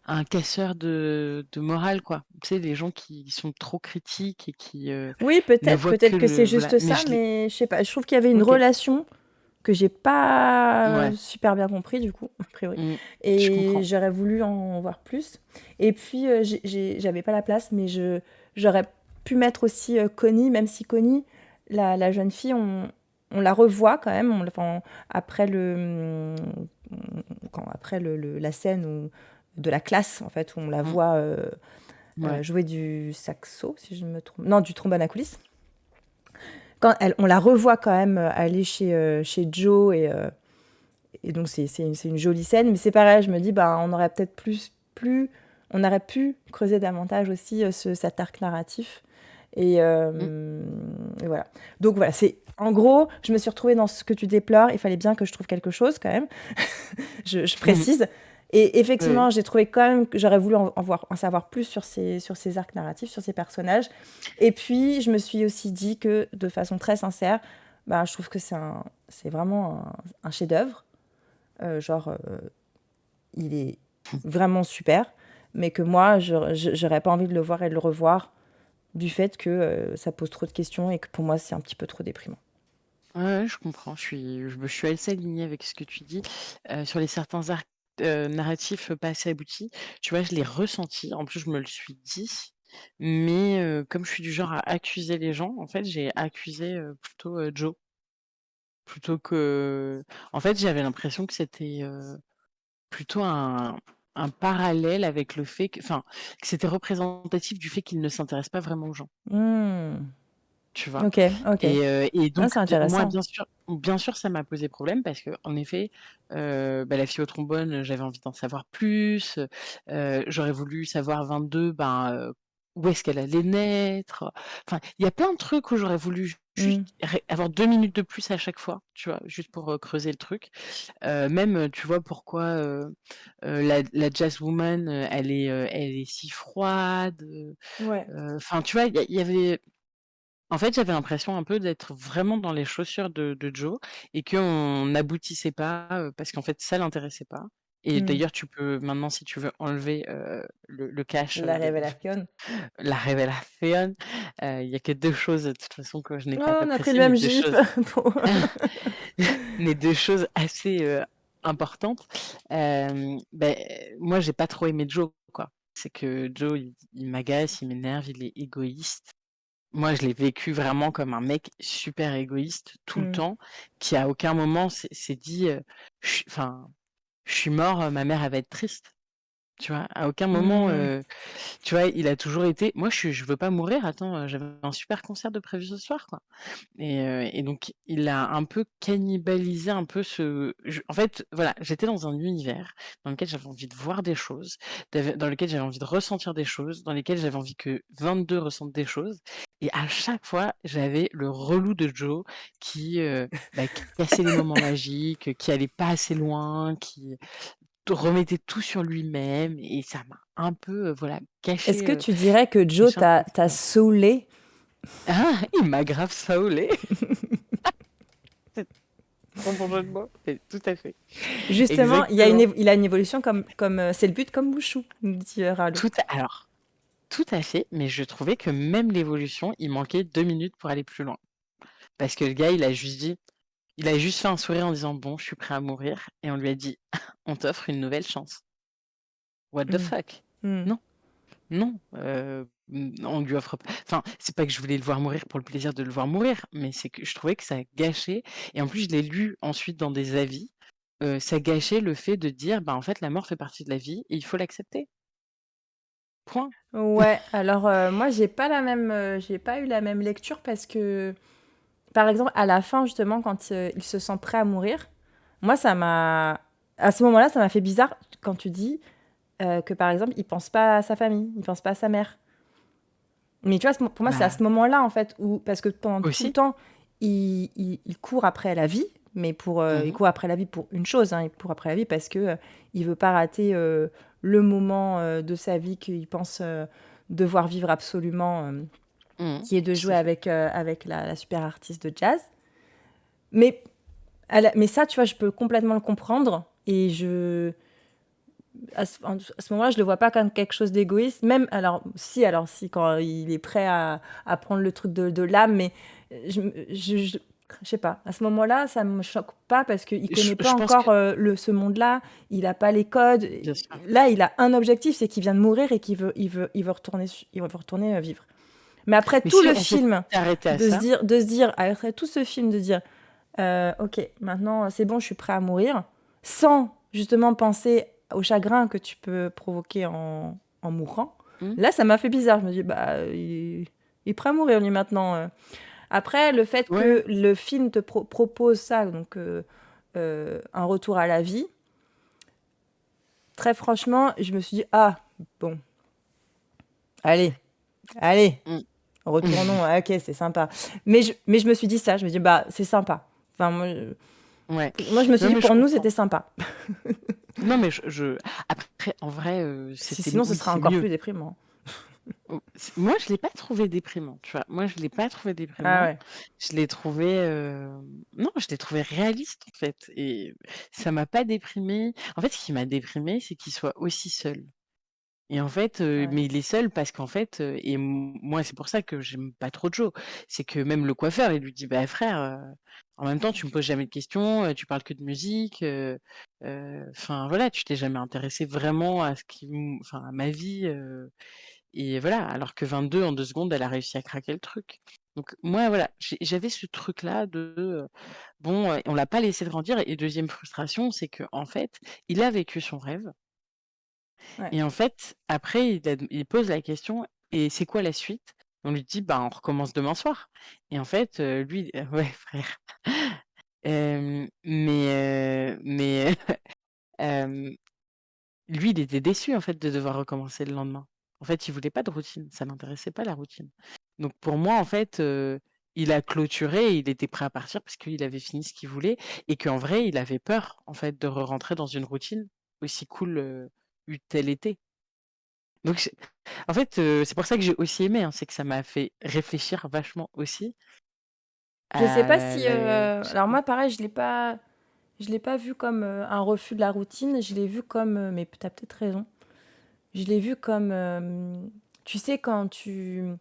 Speaker 2: un casseur de morale, quoi. Tu sais, les gens qui sont trop critiques et qui
Speaker 1: Oui,
Speaker 2: ne
Speaker 1: peut-être,
Speaker 2: voient que
Speaker 1: peut-être que c'est
Speaker 2: le. Voilà.
Speaker 1: juste
Speaker 2: Mais
Speaker 1: ça,
Speaker 2: je l'ai.
Speaker 1: mais je sais pas. Je trouve qu'il y avait une
Speaker 2: Ok.
Speaker 1: relation que j'ai pas
Speaker 2: Ouais.
Speaker 1: super bien compris du coup, a priori.
Speaker 2: Mm. Je
Speaker 1: Et
Speaker 2: comprends.
Speaker 1: j'aurais voulu en voir plus. Et puis j'avais pas la place, mais j'aurais pu mettre aussi Connie, même si Connie, la jeune fille, on la revoit quand même. Enfin, après la scène de la classe en fait où on la
Speaker 2: Mm.
Speaker 1: voit
Speaker 2: Ouais.
Speaker 1: jouer du saxo, si je me trompe, non, du trombone à coulisses. On la revoit quand même aller chez Joe et donc c'est une jolie scène, mais c'est pareil, je me dis bah on aurait peut-être on aurait pu creuser davantage aussi cet arc narratif
Speaker 2: Mm.
Speaker 1: et voilà. Donc voilà, c'est en gros, je me suis retrouvée dans ce que tu déplores. Il fallait bien que je trouve quelque chose quand même. Je précise. Et
Speaker 2: Oui.
Speaker 1: effectivement, j'ai trouvé quand même que j'aurais voulu en savoir plus sur ces arcs narratifs, sur ces personnages. Et puis, je me suis aussi dit que, de façon très sincère, bah, je trouve que c'est vraiment un chef-d'œuvre. Genre, il est vraiment super, mais que moi, j'aurais pas envie de le voir et de le revoir du fait que ça pose trop de questions et que pour moi, c'est un petit peu trop déprimant.
Speaker 2: Ouais, ouais, je comprends. Je me suis assez alignée avec ce que tu dis. Sur les certains arcs narratifs pas assez aboutis, tu vois, je l'ai ressenti. En plus, je me le suis dit. Mais comme je suis du genre à accuser les gens, en fait, j'ai accusé plutôt Joe. Plutôt que. En fait, j'avais l'impression que c'était plutôt un parallèle avec le fait que. Enfin, que c'était représentatif du fait qu'il ne s'intéresse pas vraiment aux gens.
Speaker 1: Hmm.
Speaker 2: Tu vois?
Speaker 1: Ok, ok.
Speaker 2: Et
Speaker 1: Ah,
Speaker 2: donc
Speaker 1: c'est
Speaker 2: moi,
Speaker 1: intéressant.
Speaker 2: bien sûr, ça m'a posé problème parce que en effet, bah, la fille au trombone, j'avais envie d'en savoir plus, j'aurais voulu savoir 22, ben, où est-ce qu'elle allait naître? Enfin, il y a plein de trucs où j'aurais voulu juste
Speaker 1: Hmm.
Speaker 2: avoir 2 minutes de plus à chaque fois, tu vois? Juste pour, creuser le truc. Même, tu vois, pourquoi, la jazzwoman, elle est si froide,
Speaker 1: Ouais.
Speaker 2: enfin, tu vois, il y avait en fait, j'avais l'impression un peu d'être vraiment dans les chaussures de Joe et qu'on n'aboutissait pas, parce qu'en fait, ça l'intéressait pas. Et
Speaker 1: Hmm.
Speaker 2: d'ailleurs, tu peux maintenant, si tu veux enlever, le cache,
Speaker 1: La
Speaker 2: de
Speaker 1: révélation.
Speaker 2: la révélation, il y a que 2 choses de toute façon que je n'ai
Speaker 1: Oh,
Speaker 2: pas
Speaker 1: on a pris le
Speaker 2: appréciées, mais
Speaker 1: même
Speaker 2: 2
Speaker 1: gif.
Speaker 2: choses
Speaker 1: Pour-
Speaker 2: mais 2 choses assez, importantes. Moi, j'ai pas trop aimé Joe, quoi. C'est que Joe, il m'agace, il m'énerve, il est égoïste. Moi, je l'ai vécu vraiment comme un mec super égoïste tout le
Speaker 1: Hmm.
Speaker 2: temps, qui à aucun moment s'est dit, enfin, je suis mort, ma mère elle va être triste. Tu vois, à aucun moment,
Speaker 1: Hmm.
Speaker 2: tu vois, il a toujours été, moi je veux pas mourir. Attends, j'avais un super concert de prévu ce soir, quoi. Et donc, il a un peu cannibalisé un peu en fait, voilà, j'étais dans un univers dans lequel j'avais envie de voir des choses, dans lequel j'avais envie de ressentir des choses, dans lesquelles j'avais envie que 22 ressentent des choses. Et à chaque fois, j'avais le relou de Joe qui cassait les moments magiques, qui allait pas assez loin, qui remettait tout sur lui-même. Et ça m'a un peu, voilà,
Speaker 1: Est-ce
Speaker 2: gâché,
Speaker 1: que tu dirais que Joe
Speaker 2: gâché un peu
Speaker 1: t'a
Speaker 2: l'expérience.
Speaker 1: saoulé?
Speaker 2: Ah, il m'a grave saoulé. Trop bon jeu de mots. Tout à fait.
Speaker 1: Justement,
Speaker 2: Exactement.
Speaker 1: il a une évolution c'est le but comme Bouchou, nous dit Rallo.
Speaker 2: Alors, tout à fait, mais je trouvais que même l'évolution, il manquait 2 minutes pour aller plus loin. Parce que le gars, il a juste fait un sourire en disant bon, je suis prêt à mourir, et on lui a dit on t'offre une nouvelle chance. What the
Speaker 1: Hmm.
Speaker 2: fuck?
Speaker 1: Hmm.
Speaker 2: Non, non, on lui offre pas. Enfin, c'est pas que je voulais le voir mourir pour le plaisir de le voir mourir, mais c'est que je trouvais que ça gâchait. Et en plus, je l'ai lu ensuite dans des avis. Ça gâchait le fait de dire bah en fait la mort fait partie de la vie et il faut l'accepter. Point.
Speaker 1: Ouais, alors moi j'ai pas eu la même lecture parce que, par exemple, à la fin justement, quand il se sent prêt à mourir, moi ça m'a à ce moment-là, ça m'a fait bizarre quand tu dis que, par exemple, il pense pas à sa famille, il pense pas à sa mère. Mais tu vois, pour moi, c'est à
Speaker 2: Bah,
Speaker 1: ce moment-là, en fait, où, parce que pendant tout le
Speaker 2: aussi.
Speaker 1: temps, il court après la vie, mais il
Speaker 2: Mmh.
Speaker 1: court après la vie pour une chose, hein, il court après la vie parce que il veut pas rater le moment de sa vie qu'il pense devoir vivre absolument,
Speaker 2: Mmh.
Speaker 1: qui est de
Speaker 2: Tout
Speaker 1: jouer
Speaker 2: à fait.
Speaker 1: avec la super artiste de jazz. Mais, mais ça, tu vois, je peux complètement le comprendre et à ce moment-là, je le vois pas comme quelque chose d'égoïste. Même, alors si, quand il est prêt à prendre le truc de l'âme, mais je, je sais pas. À ce moment-là, ça me choque pas parce qu'il connaît pas
Speaker 2: Je pense que
Speaker 1: encore ce monde-là. Il a pas les codes.
Speaker 2: bien sûr.
Speaker 1: Là, il a un objectif, c'est qu'il vient de mourir et il veut retourner, vivre. Mais après
Speaker 2: Mais
Speaker 1: tout
Speaker 2: si
Speaker 1: le
Speaker 2: on peut
Speaker 1: film,
Speaker 2: s'arrêter à ça,
Speaker 1: de se dire, après tout ce film, de dire, ok, maintenant c'est bon, je suis prêt à mourir, sans justement penser au chagrin que tu peux provoquer en mourant.
Speaker 2: mmh,
Speaker 1: Là, ça m'a fait bizarre. Je me dis, bah, il est prêt à mourir lui maintenant. Après, le fait
Speaker 2: ouais, ouais.
Speaker 1: que le film te propose ça, donc un retour à la vie, très franchement, je me suis dit, ah, bon, allez, allez,
Speaker 2: Mmh.
Speaker 1: retournons. Ah, ok, c'est sympa. Mais je me suis dit ça, je me dis, bah, c'est sympa. Enfin,
Speaker 2: Ouais.
Speaker 1: moi, je me suis
Speaker 2: Non,
Speaker 1: dit,
Speaker 2: mais je
Speaker 1: pour nous,
Speaker 2: comprends.
Speaker 1: c'était sympa.
Speaker 2: Non, mais après, en vrai, c'était
Speaker 1: Sinon, ce
Speaker 2: oui,
Speaker 1: sera
Speaker 2: c'est
Speaker 1: encore
Speaker 2: mieux.
Speaker 1: plus déprimant.
Speaker 2: Moi, je l'ai pas trouvé déprimant, tu vois? Moi, je l'ai pas trouvé
Speaker 1: Ah
Speaker 2: déprimant.
Speaker 1: ouais.
Speaker 2: Je l'ai trouvé, non, je l'ai trouvé réaliste, en fait et ça m'a pas déprimée. En fait, ce qui m'a déprimée, c'est qu'il soit aussi seul et en fait,
Speaker 1: Ouais.
Speaker 2: mais il est seul parce qu'en fait, et moi, c'est pour ça que j'aime pas trop Joe. C'est que même le coiffeur, il lui dit: «Bah frère, en même temps, tu me poses jamais de questions, tu parles que de musique, enfin voilà, tu t'es jamais intéressé vraiment à ce qui m enfin à ma vie, et voilà, alors que 22 en 2 secondes, elle a réussi à craquer le truc. Donc moi, voilà, j'avais ce truc-là de, bon, on l'a pas laissé grandir et deuxième frustration, c'est que en fait, il a vécu son rêve
Speaker 1: Ouais.
Speaker 2: et en fait, après, il pose la question: «Et c'est quoi la suite?» On lui dit: «Bah, on recommence demain soir» et en fait, lui ouais frère, mais hem lui, il était déçu en fait de devoir recommencer le lendemain. En fait, il voulait pas de routine, ça l'intéressait pas la routine. Donc pour moi, en fait, il a clôturé, il était prêt à partir parce qu'il avait fini ce qu'il voulait et qu'en vrai, il avait peur en fait de rentrer dans une routine aussi cool, eût-elle été. Donc en fait, c'est pour ça que j'ai aussi aimé, hein, c'est que ça m'a fait réfléchir vachement aussi
Speaker 1: Je sais pas
Speaker 2: à
Speaker 1: si.
Speaker 2: la
Speaker 1: Alors moi, pareil, je l'ai pas vu comme un refus de la routine. Je l'ai vu comme. Mais t'as peut-être raison. Je l'ai vu comme. Tu sais, quand tu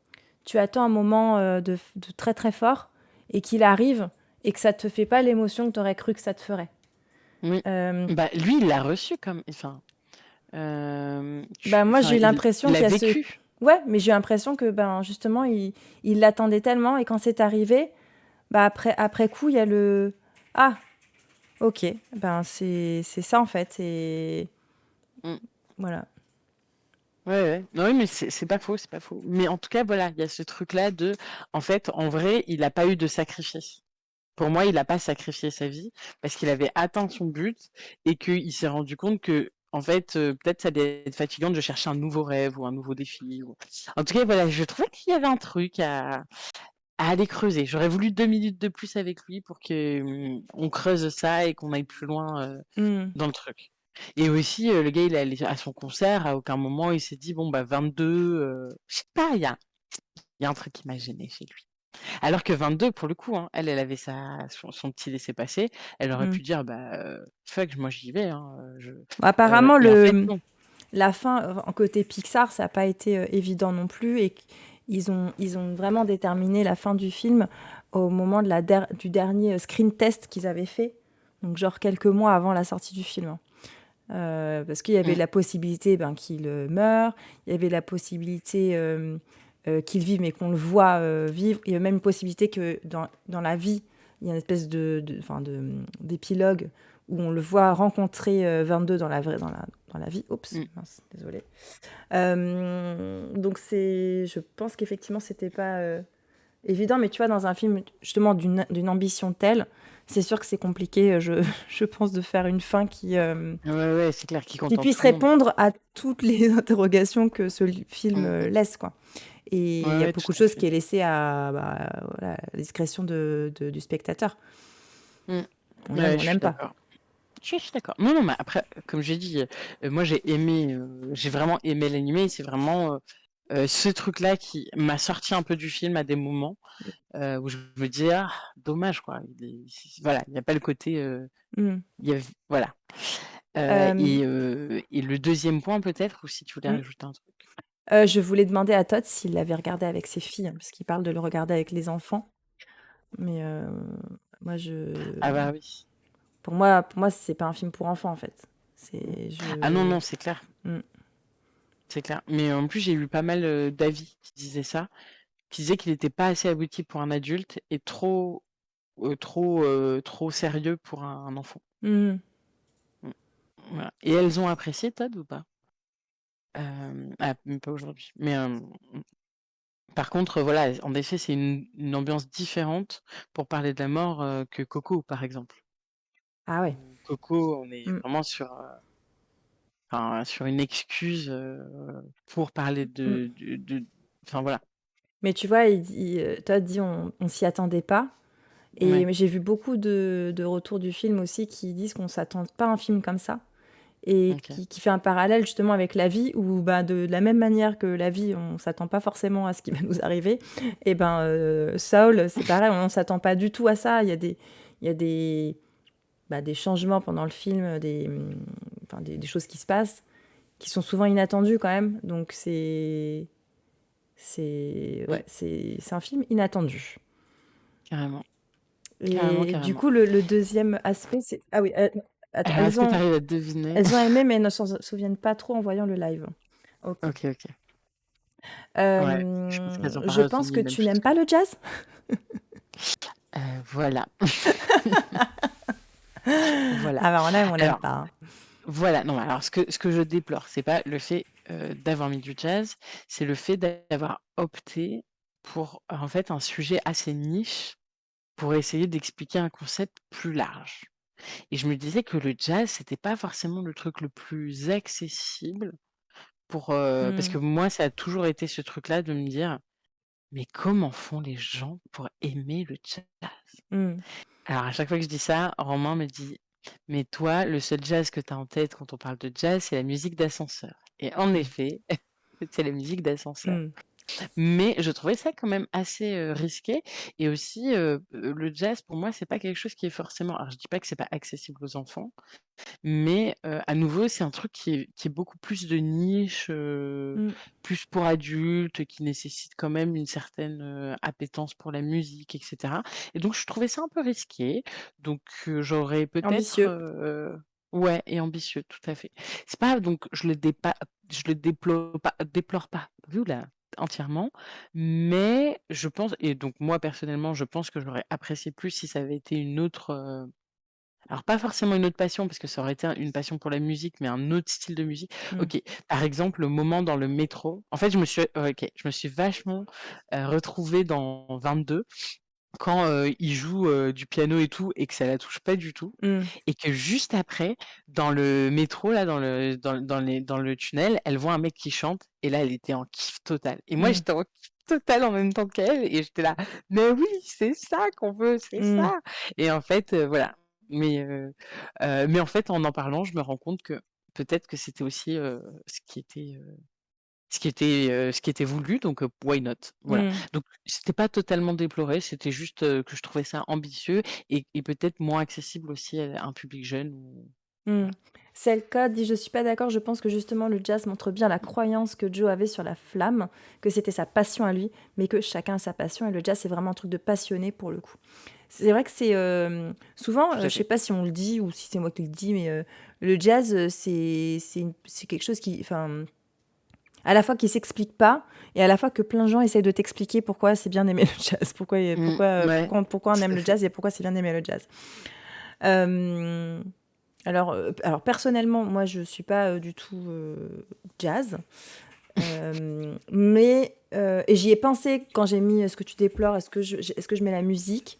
Speaker 1: attends un moment de très très fort et qu'il arrive et que ça te fait pas l'émotion que t'aurais cru que ça te ferait.
Speaker 2: oui,
Speaker 1: Euh,
Speaker 2: bah, lui, il l'a reçu comme enfin,
Speaker 1: Bah moi, j'ai eu
Speaker 2: il
Speaker 1: l'impression
Speaker 2: l'a
Speaker 1: qu'il y a ce.
Speaker 2: vécu.
Speaker 1: Ouais, mais j'ai eu l'impression que ben justement, il l'attendait tellement et quand c'est arrivé, bah après coup, il y a le. Ah, ok, ben c'est ça en fait. Et
Speaker 2: Mmh.
Speaker 1: voilà.
Speaker 2: Ouais, ouais. Non, oui, mais c'est pas faux, c'est pas faux. Mais en tout cas, voilà, il y a ce truc-là de, en fait, en vrai, il a pas eu de sacrifice. Pour moi, il a pas sacrifié sa vie parce qu'il avait atteint son but et qu'il s'est rendu compte que, en fait, peut-être ça allait être fatigant de chercher un nouveau rêve ou un nouveau défi. En tout cas, voilà, je trouvais qu'il y avait un truc à aller creuser. J'aurais voulu 2 minutes de plus avec lui pour que on creuse ça et qu'on aille plus loin
Speaker 1: Hmm.
Speaker 2: dans le truc. Et aussi, le gars, il est allé à son concert, à aucun moment il s'est dit: «Bon, bah, 22, je sais pas, il y a un truc qui m'a gêné chez lui. Alors que 22 pour le coup, hein, elle avait son petit laissez-passer, elle aurait
Speaker 1: Hmm.
Speaker 2: pu dire: «Bah, fuck, moi j'y vais, hein,
Speaker 1: Bah, apparemment,
Speaker 2: et en fait non.
Speaker 1: la fin, en côté Pixar, ça n'a pas été évident non plus. Et ils ont vraiment déterminé la fin du film au moment du dernier screen test qu'ils avaient fait. Donc, genre quelques mois avant la sortie du film. Parce qu'il y avait
Speaker 2: Mmh,
Speaker 1: la possibilité qu'il meure, il y avait la possibilité qu'il vive mais qu'on le voit vivre, il y avait même une possibilité que dans la vie, il y a une espèce d'épilogue où on le voit rencontrer 22 dans la vie. Oups,
Speaker 2: mmh.
Speaker 1: mince, désolée. Donc je pense qu'effectivement, c'était pas évident, mais tu vois, dans un film justement d'une ambition telle, c'est sûr que c'est compliqué, je pense, de faire une fin
Speaker 2: Ouais, ouais, c'est clair, qui
Speaker 1: qui
Speaker 2: contente
Speaker 1: puisse
Speaker 2: tout le monde.
Speaker 1: répondre à toutes les interrogations que ce film
Speaker 2: Mm.
Speaker 1: laisse, quoi. Et il
Speaker 2: Ouais,
Speaker 1: y a
Speaker 2: ouais, tout
Speaker 1: beaucoup de
Speaker 2: à
Speaker 1: choses
Speaker 2: fait.
Speaker 1: qui est laissée à, bah, voilà, la discrétion du spectateur.
Speaker 2: Mm.
Speaker 1: On aime,
Speaker 2: Ouais,
Speaker 1: on
Speaker 2: je suis
Speaker 1: n'aime pas.
Speaker 2: d'accord. Je suis d'accord. Non, non, mais après, comme j'ai dit, moi j'ai vraiment aimé l'animé. C'est vraiment ce truc-là qui m'a sorti un peu du film à des moments où je me dis, ah, dommage, quoi. Voilà, il n'y a pas le côté.
Speaker 1: Mm.
Speaker 2: Voilà.
Speaker 1: Euh,
Speaker 2: Et le deuxième point, peut-être, ou si tu voulais
Speaker 1: mm.
Speaker 2: rajouter un truc.
Speaker 1: Je voulais demander à Todd s'il l'avait regardé avec ses filles, hein, parce qu'il parle de le regarder avec les enfants. Mais moi,
Speaker 2: Ah bah oui.
Speaker 1: pour moi, c'est pas un film pour enfants, en fait.
Speaker 2: Mm.
Speaker 1: C'est,
Speaker 2: Ah non,
Speaker 1: je,
Speaker 2: non, c'est clair.
Speaker 1: Mm.
Speaker 2: C'est clair. Mais en plus, j'ai eu pas mal d'avis qui disaient ça, qui disaient qu'il n'était pas assez abouti pour un adulte et trop sérieux pour un enfant.
Speaker 1: Mm.
Speaker 2: Mm. Voilà. Et elles ont apprécié, Todd, ou pas? Même pas aujourd'hui. Mais par contre, voilà, en effet, c'est une ambiance différente pour parler de la mort que Coco, par exemple.
Speaker 1: Ah ouais.
Speaker 2: Coco, on est
Speaker 1: Mm.
Speaker 2: vraiment sur une excuse pour parler
Speaker 1: Mm.
Speaker 2: Enfin voilà.
Speaker 1: Mais tu vois, Todd dit on s'y attendait pas. Et
Speaker 2: Ouais,
Speaker 1: j'ai vu beaucoup de retours du film aussi qui disent qu'on s'attend pas à un film comme ça. Et
Speaker 2: ok.
Speaker 1: qui fait un parallèle justement avec la vie, où bah, de la même manière que la vie, on s'attend pas forcément à ce qui va nous arriver, et ben Saul, c'est pareil, on s'attend pas du tout à ça. Il y a des changements pendant le film, enfin, des choses qui se passent, qui sont souvent inattendues quand même. Donc
Speaker 2: Mm,
Speaker 1: c'est un film inattendu.
Speaker 2: carrément. Carrément,
Speaker 1: Et du
Speaker 2: carrément.
Speaker 1: coup, le deuxième aspect, c'est... Ah oui, attends,
Speaker 2: Alors, est-ce que tu arrives à deviner?
Speaker 1: elles ont aimé, mais elles ne s'en souviennent pas trop en voyant le live. Ok.
Speaker 2: Ok, ok. Ouais, je pense qu'elles ont pas
Speaker 1: Je pense
Speaker 2: retenu
Speaker 1: que
Speaker 2: les mêmes
Speaker 1: tu
Speaker 2: choses
Speaker 1: n'aimes
Speaker 2: que
Speaker 1: pas
Speaker 2: moi.
Speaker 1: le jazz?
Speaker 2: Voilà. Voilà.
Speaker 1: Ah bah on aime, on n'aime
Speaker 2: Alors,
Speaker 1: pas, hein.
Speaker 2: voilà. Non, alors ce que je déplore, c'est pas le fait d'avoir mis du jazz, c'est le fait d'avoir opté pour en fait un sujet assez niche pour essayer d'expliquer un concept plus large. Et je me disais que le jazz, c'était pas forcément le truc le plus accessible parce
Speaker 1: Hmm,
Speaker 2: que moi, ça a toujours été ce truc-là de me dire, mais comment font les gens pour aimer le jazz?
Speaker 1: hmm,
Speaker 2: Alors, à chaque fois que je dis ça, Romain me dit, mais toi, le seul jazz que tu as en tête quand on parle de jazz, c'est la musique d'ascenseur. Et en
Speaker 1: hmm,
Speaker 2: effet, c'est la musique d'ascenseur.
Speaker 1: hmm.
Speaker 2: Mais je trouvais ça quand même assez risqué. Et aussi, le jazz, pour moi, c'est pas quelque chose qui est forcément. Alors, je dis pas que c'est pas accessible aux enfants, mais à nouveau, c'est un truc qui est beaucoup plus de niche,
Speaker 1: Hmm.
Speaker 2: plus pour adultes, qui nécessite quand même une certaine appétence pour la musique, etc. Et donc, je trouvais ça un peu risqué. Donc, j'aurais peut-être.
Speaker 1: Ambitieux.
Speaker 2: Ouais, et ambitieux, tout à fait. C'est pas donc je le déplore pas, oula, entièrement, mais je pense, et donc moi personnellement, je pense que j'aurais apprécié plus si ça avait été une autre. Alors pas forcément une autre passion, parce que ça aurait été une passion pour la musique, mais un autre style de musique.
Speaker 1: Hmm,
Speaker 2: OK, par exemple, le moment dans le métro. En fait, je me suis vachement retrouvée dans 22 quand il joue du piano et tout, et que ça la touche pas du tout,
Speaker 1: hmm,
Speaker 2: et que juste après, dans le métro, là, dans le tunnel, elle voit un mec qui chante, et là, elle était en kiff total. Et moi,
Speaker 1: hmm,
Speaker 2: j'étais en kiff total en même temps qu'elle, et j'étais là, mais oui, c'est ça qu'on veut, c'est
Speaker 1: hmm.
Speaker 2: ça. Et en fait, voilà. Mais en fait, en parlant, je me rends compte que peut-être que c'était aussi ce qui était, ce qui était voulu, donc why not? Voilà.
Speaker 1: Hmm.
Speaker 2: Donc c'était pas totalement déploré, c'était juste que je trouvais ça ambitieux et peut-être moins accessible aussi à un public jeune ou
Speaker 1: Hmm.
Speaker 2: voilà.
Speaker 1: Selka dit: «Je suis pas d'accord, je pense que justement le jazz montre bien la croyance que Joe avait sur la flamme, que c'était sa passion à lui, mais que chacun a sa passion et le jazz c'est vraiment un truc de passionné pour le coup». C'est vrai que c'est, souvent,
Speaker 2: Tout à
Speaker 1: je sais
Speaker 2: fait.
Speaker 1: pas si on le dit ou si c'est moi qui le dis, mais le jazz, c'est quelque chose qui enfin, à la fois qui s'explique pas et à la fois que plein de gens essayent de t'expliquer pourquoi c'est bien d'aimer le jazz,
Speaker 2: Ouais,
Speaker 1: pourquoi on
Speaker 2: tout
Speaker 1: aime
Speaker 2: à
Speaker 1: le
Speaker 2: fait.
Speaker 1: jazz et pourquoi c'est bien d'aimer le jazz. Hem alors personnellement, moi, je suis pas, du tout, jazz. Et j'y ai pensé quand j'ai mis ce que tu déplores, est-ce que je mets la musique?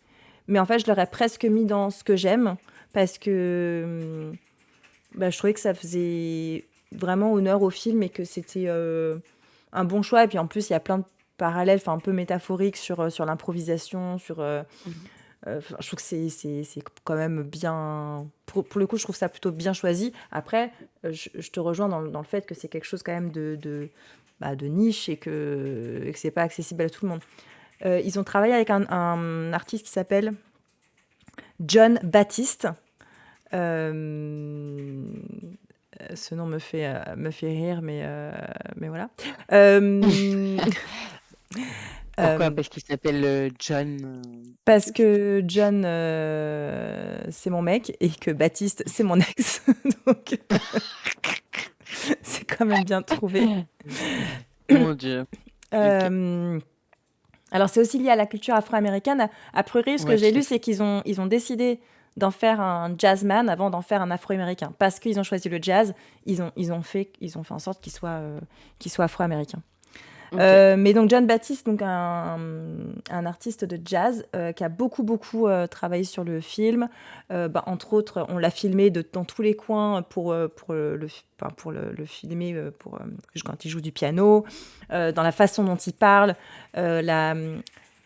Speaker 1: Mais en fait, je l'aurais presque mis dans ce que j'aime parce que bah, je trouvais que ça faisait vraiment honneur au film et que c'était un bon choix. Et puis en plus, il y a plein de parallèles, enfin un peu métaphoriques sur l'improvisation,
Speaker 2: Mhm.
Speaker 1: je trouve que c'est quand même bien. Pour le coup, je trouve ça plutôt bien choisi. Après, je te rejoins dans le fait que c'est quelque chose quand même de niche et que c'est pas accessible à tout le monde. Ils ont travaillé avec un artiste qui s'appelle John Baptiste. Euh, Ce nom me fait rire, mais voilà. Euh,
Speaker 2: Pourquoi?
Speaker 1: euh,
Speaker 2: Parce qu'il s'appelle John
Speaker 1: Parce
Speaker 2: Baptiste?
Speaker 1: que John, c'est mon mec et que Baptiste, c'est mon ex. Donc, c'est quand même bien trouvé.
Speaker 2: Mon Dieu. Ok.
Speaker 1: Euh, alors, c'est aussi lié à la culture afro-américaine. A priori, ce que
Speaker 2: Ouais,
Speaker 1: j'ai
Speaker 2: tout à
Speaker 1: lu,
Speaker 2: fait.
Speaker 1: c'est ils ont décidé d'en faire un jazzman avant d'en faire un afro-américain. Parce qu'ils ont choisi le jazz, ils ont fait en sorte qu'il soit afro-américain.
Speaker 2: Ok.
Speaker 1: Mais donc John Baptiste, donc un artiste de jazz qui a beaucoup travaillé sur le film. Bah, entre autres, on l'a filmé dans tous les coins pour le filmer quand il joue du piano, dans la façon dont il parle, euh, la,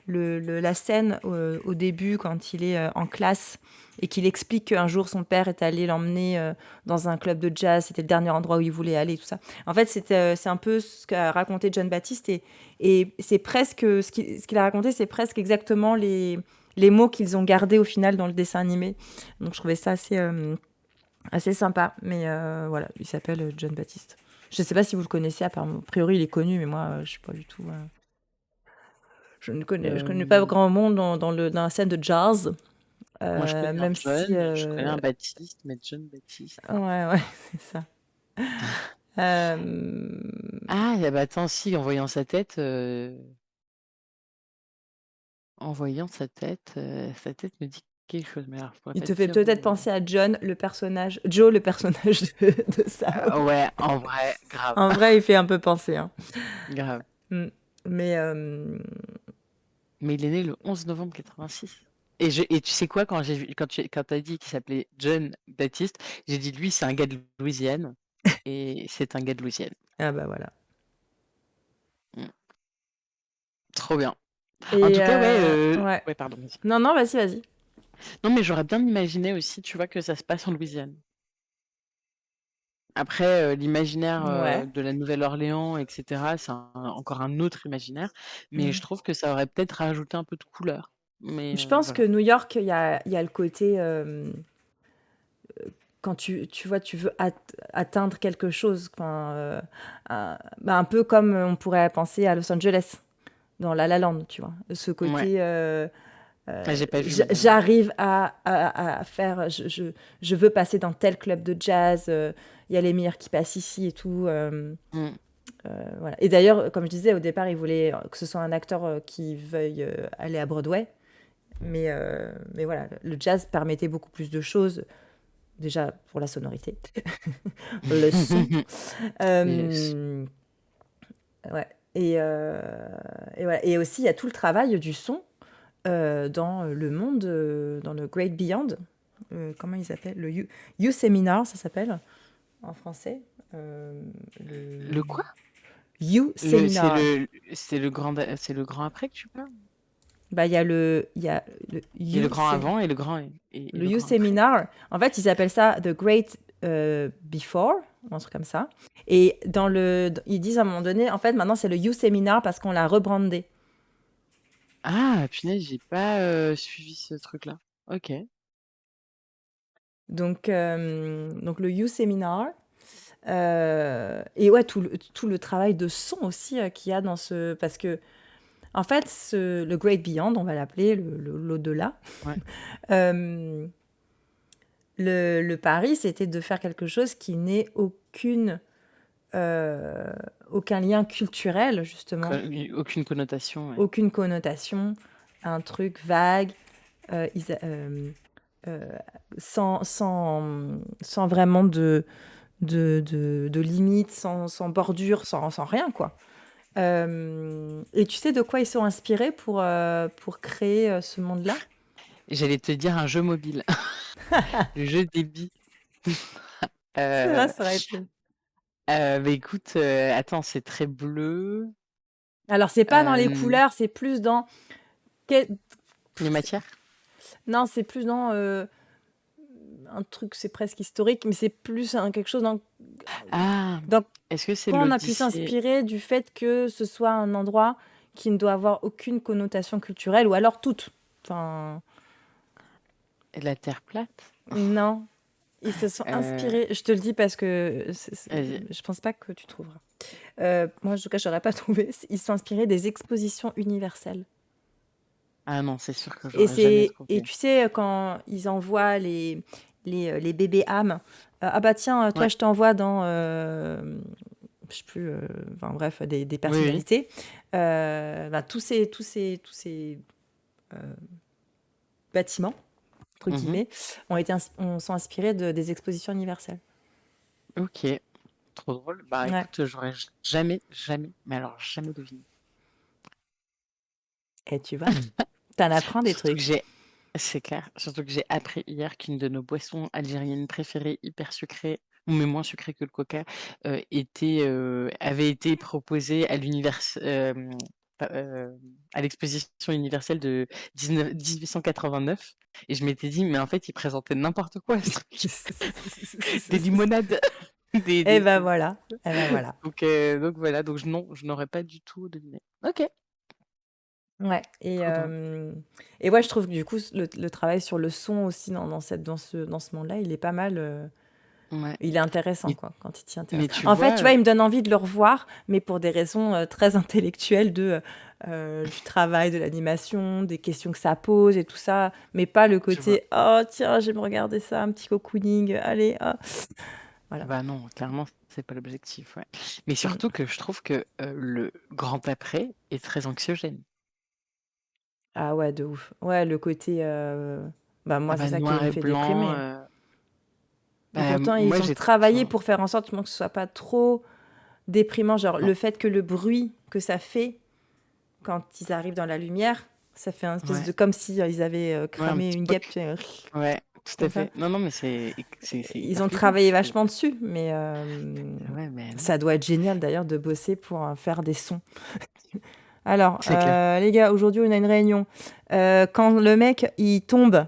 Speaker 1: la scène au début quand il est en classe et qu'il explique qu'un jour son père est allé l'emmener dans un club de jazz, c'était le dernier endroit où il voulait aller, tout ça. En fait, c'est un peu ce qu'a raconté John Baptiste et c'est presque ce qu'il a raconté, c'est presque exactement les mots qu'ils ont gardés au final dans le dessin animé. Donc je trouvais ça assez sympa. Mais voilà, il s'appelle John Baptiste. Je ne sais pas si vous le connaissez, a priori il est connu, mais moi je suis pas du tout. Je connais pas
Speaker 2: Euh,
Speaker 1: grand monde dans la scène de jazz,
Speaker 2: Moi, je connais un
Speaker 1: même si.
Speaker 2: John, je connais un Baptiste, mais John Baptiste.
Speaker 1: Ouais, c'est ça. Euh,
Speaker 2: Ah, bah attends, si, en voyant sa tête me dit quelque chose, mais alors je pourrais
Speaker 1: Il
Speaker 2: pas
Speaker 1: te
Speaker 2: te
Speaker 1: fait
Speaker 2: dire
Speaker 1: peut-être penser à Joe, le personnage de Sao.
Speaker 2: Ouais, en vrai, grave,
Speaker 1: En vrai, il fait un peu penser, hein.
Speaker 2: grave.
Speaker 1: Mm. Mais
Speaker 2: Mais il est né le 11 novembre 86. Et tu sais quoi, quand j'ai vu, quand t'as dit qu'il s'appelait John Baptiste, j'ai dit lui, c'est un gars de Louisiane. Et c'est un gars de Louisiane.
Speaker 1: ah bah voilà.
Speaker 2: Mm. Trop bien. En
Speaker 1: Et
Speaker 2: tout cas, ouais,
Speaker 1: ouais.
Speaker 2: ouais, pardon, vas-y.
Speaker 1: Non, vas-y, vas-y.
Speaker 2: Non, mais j'aurais bien imaginé aussi, tu vois, que ça se passe en Louisiane. Après, l'imaginaire
Speaker 1: Ouais.
Speaker 2: de la Nouvelle-Orléans, etc., c'est encore un autre imaginaire. Mais je
Speaker 1: Mm.
Speaker 2: trouve que ça aurait peut-être rajouté un peu de couleur. Mais
Speaker 1: Je pense que
Speaker 2: voilà.
Speaker 1: New York, il y a le côté quand tu vois, tu veux atteindre quelque chose. Enfin, bah, un peu comme on pourrait penser à Los Angeles dans La La Land, tu vois. Ce
Speaker 2: Ouais.
Speaker 1: côté,
Speaker 2: Ah, j'ai pas vu, mais
Speaker 1: j'arrive à faire, je veux passer dans tel club de jazz, il y a les meilleurs qui passent ici et tout.
Speaker 2: Mm.
Speaker 1: Voilà. Et d'ailleurs, comme je disais, au départ, il voulait que ce soit un acteur qui veuille aller à Broadway. Mais voilà, le jazz permettait beaucoup plus de choses, déjà pour la sonorité, le son.
Speaker 2: Yes.
Speaker 1: Euh, ouais. Et voilà. Et aussi, il y a tout le travail du son dans le monde, dans le Great Beyond. Comment ils s'appellent? You Seminar, ça s'appelle en français. Le
Speaker 2: Le quoi?
Speaker 1: You
Speaker 2: Le,
Speaker 1: Seminar.
Speaker 2: c'est le grand après que tu parles?
Speaker 1: Bah, il y a le
Speaker 2: Il y a le
Speaker 1: You
Speaker 2: grand
Speaker 1: Seminar.
Speaker 2: avant et et
Speaker 1: Le
Speaker 2: le
Speaker 1: You
Speaker 2: grand après?
Speaker 1: Seminar, en fait, ils appellent ça The Great Before, ou un truc comme ça. Et ils disent à un moment donné, en fait, maintenant, c'est le You Seminar parce qu'on l'a rebrandé.
Speaker 2: Ah, punaise, j'ai pas suivi ce truc-là. Ok.
Speaker 1: Donc le You Seminar. Et ouais, tout le travail de son aussi qu'il y a dans ce. Parce que, en fait, le Great Beyond, on va l'appeler l'au-delà.
Speaker 2: Ouais.
Speaker 1: euh, le pari, c'était de faire quelque chose qui n'ait euh, aucun lien culturel, justement,
Speaker 2: Aucune connotation, ouais.
Speaker 1: aucune connotation, un truc vague, euh, ils a- euh, euh, sans vraiment de limites, sans bordure, sans rien, quoi. Et tu sais de quoi ils sont inspirés pour créer ce monde-là?
Speaker 2: J'allais te dire un jeu mobile, le jeu des billes.
Speaker 1: C'est vrai,
Speaker 2: Euh,
Speaker 1: ça aurait été.
Speaker 2: bah écoute, attends, c'est très bleu.
Speaker 1: Alors, c'est pas dans les
Speaker 2: Euh,
Speaker 1: couleurs, c'est plus dans. que-
Speaker 2: les
Speaker 1: c'est-
Speaker 2: matières?
Speaker 1: Non, c'est plus dans un truc, c'est presque historique, mais c'est plus quelque chose
Speaker 2: Ah,
Speaker 1: dans
Speaker 2: est-ce que c'est
Speaker 1: quoi on a pu
Speaker 2: l'Odyssée
Speaker 1: s'inspirer du fait que ce soit un endroit qui ne doit avoir aucune connotation culturelle, ou alors toute. Enfin,
Speaker 2: et la Terre plate?
Speaker 1: non. Ils se sont
Speaker 2: Euh,
Speaker 1: inspirés, je te le dis parce que
Speaker 2: vas-y.
Speaker 1: je pense pas que tu trouveras. Moi, en tout cas, j'aurais pas trouvé. Ils se sont inspirés des expositions universelles.
Speaker 2: Ah non, c'est sûr que
Speaker 1: Et
Speaker 2: j'aurais jamais
Speaker 1: tu
Speaker 2: trouvé.
Speaker 1: sais, quand ils envoient les bébés âmes, ah bah tiens, toi,
Speaker 2: Ouais,
Speaker 1: je t'envoie dans, je sais plus, enfin bref, des
Speaker 2: oui, oui.
Speaker 1: personnalités. Bah, tous ces euh, bâtiments, entre
Speaker 2: Mhm.
Speaker 1: guillemets, sont inspirés des expositions universelles.
Speaker 2: Ok, trop drôle. Bah
Speaker 1: Ouais.
Speaker 2: écoute, j'aurais jamais, jamais, mais alors jamais deviné.
Speaker 1: Et tu vois, t'en apprends des
Speaker 2: Surtout que
Speaker 1: trucs.
Speaker 2: j'ai, c'est clair, surtout que j'ai appris hier qu'une de nos boissons algériennes préférées, hyper sucrée, ou mais moins sucrée que le coca, avait été proposée à pas- euh, à l'exposition universelle de 1889. Et je m'étais dit, mais en fait, ils présentaient n'importe quoi, ce truc. Des limonades. Des,
Speaker 1: Et
Speaker 2: des-
Speaker 1: ben voilà. Et ben voilà.
Speaker 2: donc voilà, donc non, je n'aurais pas du tout deviné. Ok,
Speaker 1: Ouais.
Speaker 2: trop drôle.
Speaker 1: Et ouais, je trouve que du coup, le travail sur le son aussi dans ce monde-là, il est pas mal.
Speaker 2: Ouais.
Speaker 1: Il est intéressant,
Speaker 2: Mais,
Speaker 1: quoi, quand il t'y intéresse.
Speaker 2: mais tu
Speaker 1: En fait, tu
Speaker 2: vois,
Speaker 1: vois, il me donne envie de le revoir, mais pour des raisons très intellectuelles du travail, de l'animation, des questions que ça pose et tout ça, mais pas le
Speaker 2: je vois.
Speaker 1: côté «Oh, tiens, j'aime regarder ça, un petit cocooning, allez, ah». Voilà.
Speaker 2: Bah non, clairement, c'est pas l'objectif, ouais. Mais
Speaker 1: Mm.
Speaker 2: surtout que je trouve que le grand après est très anxiogène.
Speaker 1: Ah ouais, de ouf. Ouais, le côté... Bah,
Speaker 2: Ah
Speaker 1: moi, c'est
Speaker 2: bah
Speaker 1: ça qui
Speaker 2: noir
Speaker 1: me
Speaker 2: et
Speaker 1: fait
Speaker 2: blanc.
Speaker 1: déprimer. Et
Speaker 2: Bah
Speaker 1: pourtant,
Speaker 2: moi
Speaker 1: ils ont
Speaker 2: j'ai,
Speaker 1: travaillé
Speaker 2: enfin,
Speaker 1: pour faire en sorte que ce soit pas trop déprimant. Genre,
Speaker 2: non,
Speaker 1: le fait que le bruit que ça fait quand ils arrivent dans la lumière, ça fait un espèce
Speaker 2: ouais,
Speaker 1: de... Comme si ils avaient
Speaker 2: ouais, un
Speaker 1: cramé
Speaker 2: petit
Speaker 1: une guêpe, tu
Speaker 2: poc.
Speaker 1: sais,
Speaker 2: Ouais, tout à
Speaker 1: comme ça.
Speaker 2: fait. Non, non, mais c'est
Speaker 1: Ils
Speaker 2: hyper
Speaker 1: ont
Speaker 2: flippant,
Speaker 1: travaillé
Speaker 2: je trouve.
Speaker 1: vachement dessus, mais
Speaker 2: Ouais, mais non,
Speaker 1: ça doit être génial d'ailleurs de bosser pour faire des sons. Alors,
Speaker 2: c'est clair.
Speaker 1: les gars, aujourd'hui, on a une réunion. Quand le mec, il tombe,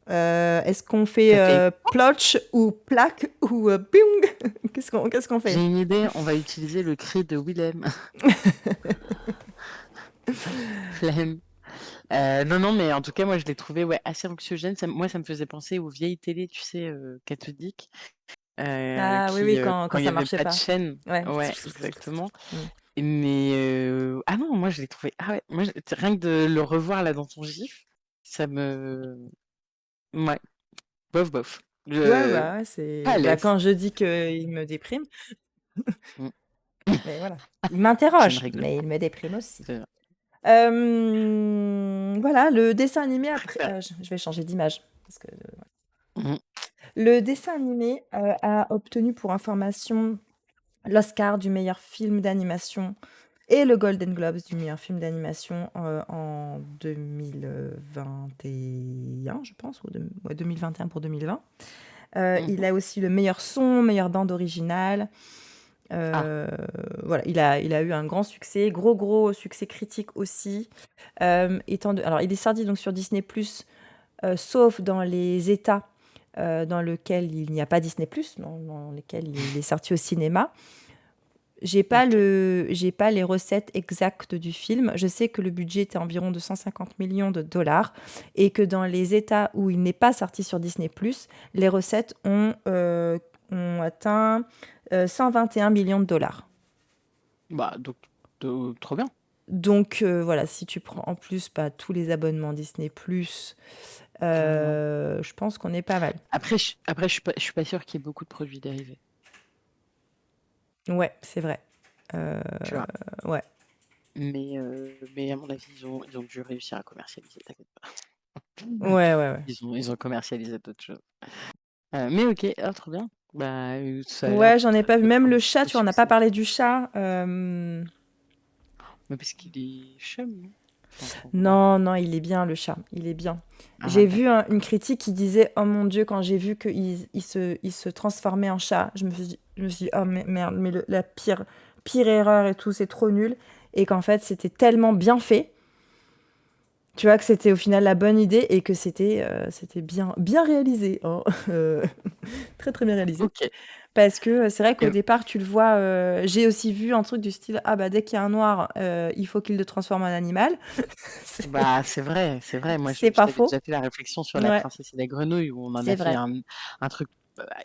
Speaker 1: est-ce qu'on fait
Speaker 2: Ça fait.
Speaker 1: plotch ou plaque ou bing? Qu'est-ce qu'on
Speaker 2: J'ai
Speaker 1: fait?
Speaker 2: une idée, on va utiliser le cri de Willem. Flemme. Non, non, mais en tout cas, moi, je l'ai trouvé ouais, assez anxiogène. Moi, ça me faisait penser aux vieilles télés, tu sais, cathodiques,
Speaker 1: Ah oui, oui, quand
Speaker 2: quand il n'y
Speaker 1: ça
Speaker 2: avait
Speaker 1: marchait
Speaker 2: pas de
Speaker 1: pas.
Speaker 2: chaîne.
Speaker 1: Ouais.
Speaker 2: Ouais, exactement.
Speaker 1: Mm.
Speaker 2: Mais ah non, moi, je l'ai trouvé. Ah ouais, moi, rien que de le revoir là dans ton gif, ça me. Ouais, bof, bof.
Speaker 1: Ouais,
Speaker 2: Je...
Speaker 1: bah ouais,
Speaker 2: Pas à
Speaker 1: bah,
Speaker 2: l'aise.
Speaker 1: quand je dis qu'il me déprime,
Speaker 2: Mm.
Speaker 1: mais voilà. Il
Speaker 2: Je ne
Speaker 1: m'interroge,
Speaker 2: rigole
Speaker 1: mais
Speaker 2: pas.
Speaker 1: il me déprime aussi.
Speaker 2: C'est
Speaker 1: Voilà, le dessin animé après.
Speaker 2: préféré.
Speaker 1: Je vais changer d'image. Parce que,
Speaker 2: Mm.
Speaker 1: le dessin animé a obtenu pour information l'Oscar du meilleur film d'animation et le Golden Globes du meilleur film d'animation en 2021, je pense, ou ouais, 2021 pour 2020. Il
Speaker 2: Mhm.
Speaker 1: a aussi le meilleur son, meilleure bande originale.
Speaker 2: Ah,
Speaker 1: Euh, voilà, il a eu un grand succès, gros succès critique aussi. Alors, il est sorti donc sur Disney+, sauf dans les États dans lesquels il n'y a pas Disney+, dans lesquels il est sorti au cinéma.
Speaker 2: ok.
Speaker 1: J'ai pas les recettes exactes du film. Je sais que le budget était environ de 150 millions de dollars et que dans les États où il n'est pas sorti sur Disney+, les recettes ont atteint 121 millions de dollars.
Speaker 2: Bah, donc, trop bien.
Speaker 1: Donc voilà, si tu prends en plus tous les abonnements Disney+,
Speaker 2: Carrément.
Speaker 1: je pense qu'on est pas mal.
Speaker 2: Après, je suis pas sûr qu'il y ait beaucoup de produits dérivés.
Speaker 1: Ouais, c'est vrai. Euh,
Speaker 2: Tu vois.
Speaker 1: ouais.
Speaker 2: Mais à mon avis, ils ont dû réussir à commercialiser, t'inquiète pas.
Speaker 1: Ouais, ouais, ouais.
Speaker 2: Ils ont commercialisé d'autres choses. Mais ok, ah, trop bien. Bah, ça a l'air
Speaker 1: Ouais, j'en ai
Speaker 2: très,
Speaker 1: pas vu.
Speaker 2: très
Speaker 1: Même
Speaker 2: un
Speaker 1: le
Speaker 2: petit
Speaker 1: chat,
Speaker 2: peu
Speaker 1: tu vois, on n'a pas
Speaker 2: succès.
Speaker 1: parlé du chat.
Speaker 2: Mais parce qu'il est chum, non? Enfin, non.
Speaker 1: Non, non, il est bien, le chat. Il est bien.
Speaker 2: Ah,
Speaker 1: J'ai vu
Speaker 2: d'accord.
Speaker 1: une critique qui disait, oh mon Dieu, quand j'ai vu il se transformait en chat, je me suis dit, oh merde, mais la pire erreur et tout, c'est trop nul. Et qu'en fait, c'était tellement bien fait, tu vois, que c'était au final la bonne idée et que c'était bien réalisé, hein. Très, très bien réalisé.
Speaker 2: Ok.
Speaker 1: Parce que c'est vrai qu'au
Speaker 2: Et-
Speaker 1: départ, tu le vois, j'ai aussi vu un truc du style, ah bah dès qu'il y a un noir, il faut qu'il le transforme en animal. C'est
Speaker 2: Bah, c'est vrai, c'est vrai. Moi,
Speaker 1: c'est
Speaker 2: je
Speaker 1: pas
Speaker 2: t'avais
Speaker 1: faux.
Speaker 2: déjà fait la réflexion sur La
Speaker 1: Ouais,
Speaker 2: Princesse et la Grenouille, où on en
Speaker 1: c'est
Speaker 2: a fait
Speaker 1: vrai.
Speaker 2: un truc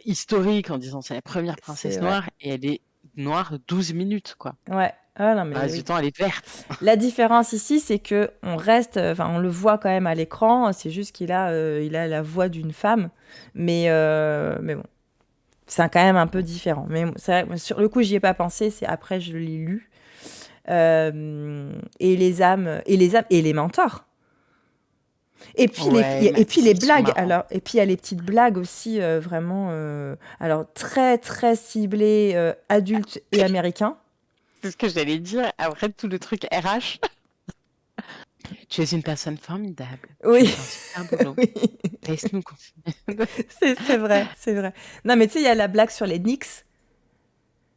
Speaker 2: historique en disant c'est la première
Speaker 1: C'est
Speaker 2: princesse
Speaker 1: vrai.
Speaker 2: noire et elle est noire 12 minutes, quoi.
Speaker 1: Ouais. Ah non,
Speaker 2: Le
Speaker 1: mais
Speaker 2: reste du
Speaker 1: oui.
Speaker 2: temps, elle est verte.
Speaker 1: La différence ici, c'est que on reste, enfin, on le voit quand même à l'écran. C'est juste il a la voix d'une femme, mais bon, c'est quand même un peu différent. Mais bon, c'est vrai, sur le coup, j'y ai pas pensé. C'est après, je l'ai lu. Et les mentors.
Speaker 2: Ouais,
Speaker 1: Et puis les
Speaker 2: ils sont
Speaker 1: blagues.
Speaker 2: marrants.
Speaker 1: Alors, et puis il y a les petites blagues aussi, vraiment. Alors très très ciblées, adultes et américains.
Speaker 2: C'est ce que j'allais dire. Après tout le truc RH, tu es une personne formidable. Tu
Speaker 1: Oui,
Speaker 2: fais un super boulot.
Speaker 1: oui.
Speaker 2: Laisse-nous continuer.
Speaker 1: C'est vrai, c'est vrai. Non, mais tu sais, il y a la blague sur les Knicks,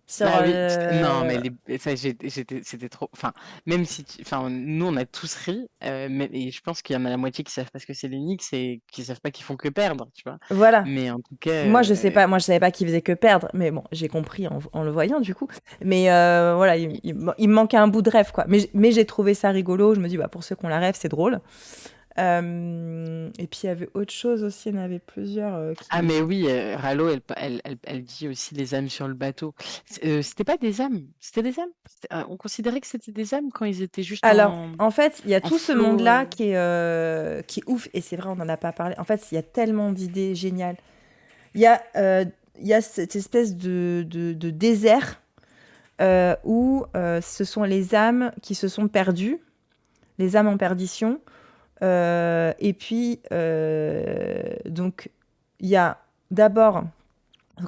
Speaker 1: sur...
Speaker 2: Ah oui, non, mais ça, c'était trop. Enfin, même si, enfin, nous, on a tous ri, mais et je pense qu'il y en a la moitié qui savent pas ce que c'est les Knicks et qui savent pas qu'ils font que perdre, tu vois.
Speaker 1: Voilà.
Speaker 2: Mais en tout cas,
Speaker 1: Moi, je sais pas, moi, je savais pas qu'il faisait que perdre, mais bon, j'ai compris en le voyant, du coup. Mais voilà, il me manquait un bout de rêve, quoi. Mais j'ai trouvé ça rigolo. Je me dis, bah, pour ceux qui ont la rêve, c'est drôle. Et puis, il y avait autre chose aussi, il y en avait plusieurs
Speaker 2: ah
Speaker 1: qui...
Speaker 2: mais oui, Rallo, elle dit aussi les âmes sur le bateau. C'était pas des âmes, c'était des âmes. On considérait que c'était des âmes quand ils étaient juste
Speaker 1: Alors, en fait, il y a
Speaker 2: en
Speaker 1: tout ce
Speaker 2: flot.
Speaker 1: monde-là qui est ouf, et c'est vrai, on n'en a pas parlé. En fait, il y a tellement d'idées géniales. Il y a, euh, il y a cette espèce de désert où ce sont les âmes qui se sont perdues, les âmes en perdition. Et puis, donc, il y a d'abord,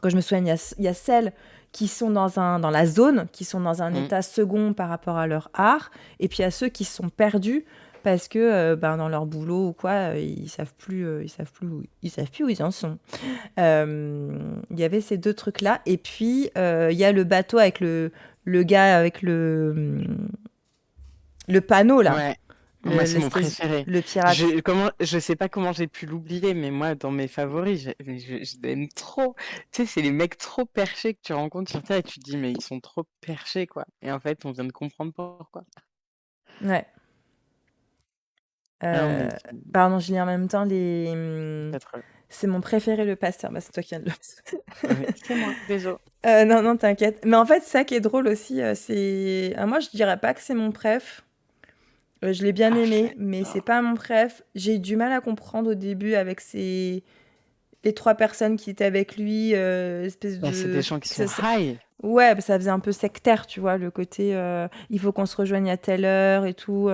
Speaker 1: quand je me souviens, il y a celles qui sont dans la zone, qui sont dans un
Speaker 2: Mm.
Speaker 1: état second par rapport à leur art, et puis il y a ceux qui se sont perdus parce que ben, dans leur boulot ou quoi, ils savent plus où ils en sont. Il y avait ces deux trucs-là, et puis il y a le bateau avec le gars avec le panneau là,
Speaker 2: Ouais, moi c'est mon
Speaker 1: l'espèce,
Speaker 2: préféré.
Speaker 1: le pirate.
Speaker 2: Je sais pas comment j'ai pu l'oublier, mais moi dans mes favoris, je l'aime trop. Tu sais, c'est les mecs trop perchés que tu rencontres sur Terre et tu te dis mais ils sont trop perchés quoi. Et en fait, on vient de comprendre pourquoi.
Speaker 1: Ouais.
Speaker 2: Ah non,
Speaker 1: Euh,
Speaker 2: mais
Speaker 1: Pardon, je lis en même temps
Speaker 2: pas trop.
Speaker 1: c'est mon préféré, le pasteur. Bah, c'est toi qui viens de le...
Speaker 2: Oui, c'est moi, désolé.
Speaker 1: Non, non, t'inquiète. Mais en fait, ça qui est drôle aussi, c'est... moi, je dirais pas que c'est mon préf. Je l'ai bien
Speaker 2: Ah,
Speaker 1: aimé, mais c'est
Speaker 2: j'adore.
Speaker 1: pas mon préf. J'ai eu du mal à comprendre au début avec les trois personnes qui étaient avec lui, espèce
Speaker 2: Bah, c'est des
Speaker 1: de...
Speaker 2: gens qui sont high.
Speaker 1: Ouais, bah, ça faisait un peu sectaire, tu vois, le côté il faut qu'on se rejoigne à telle heure et tout.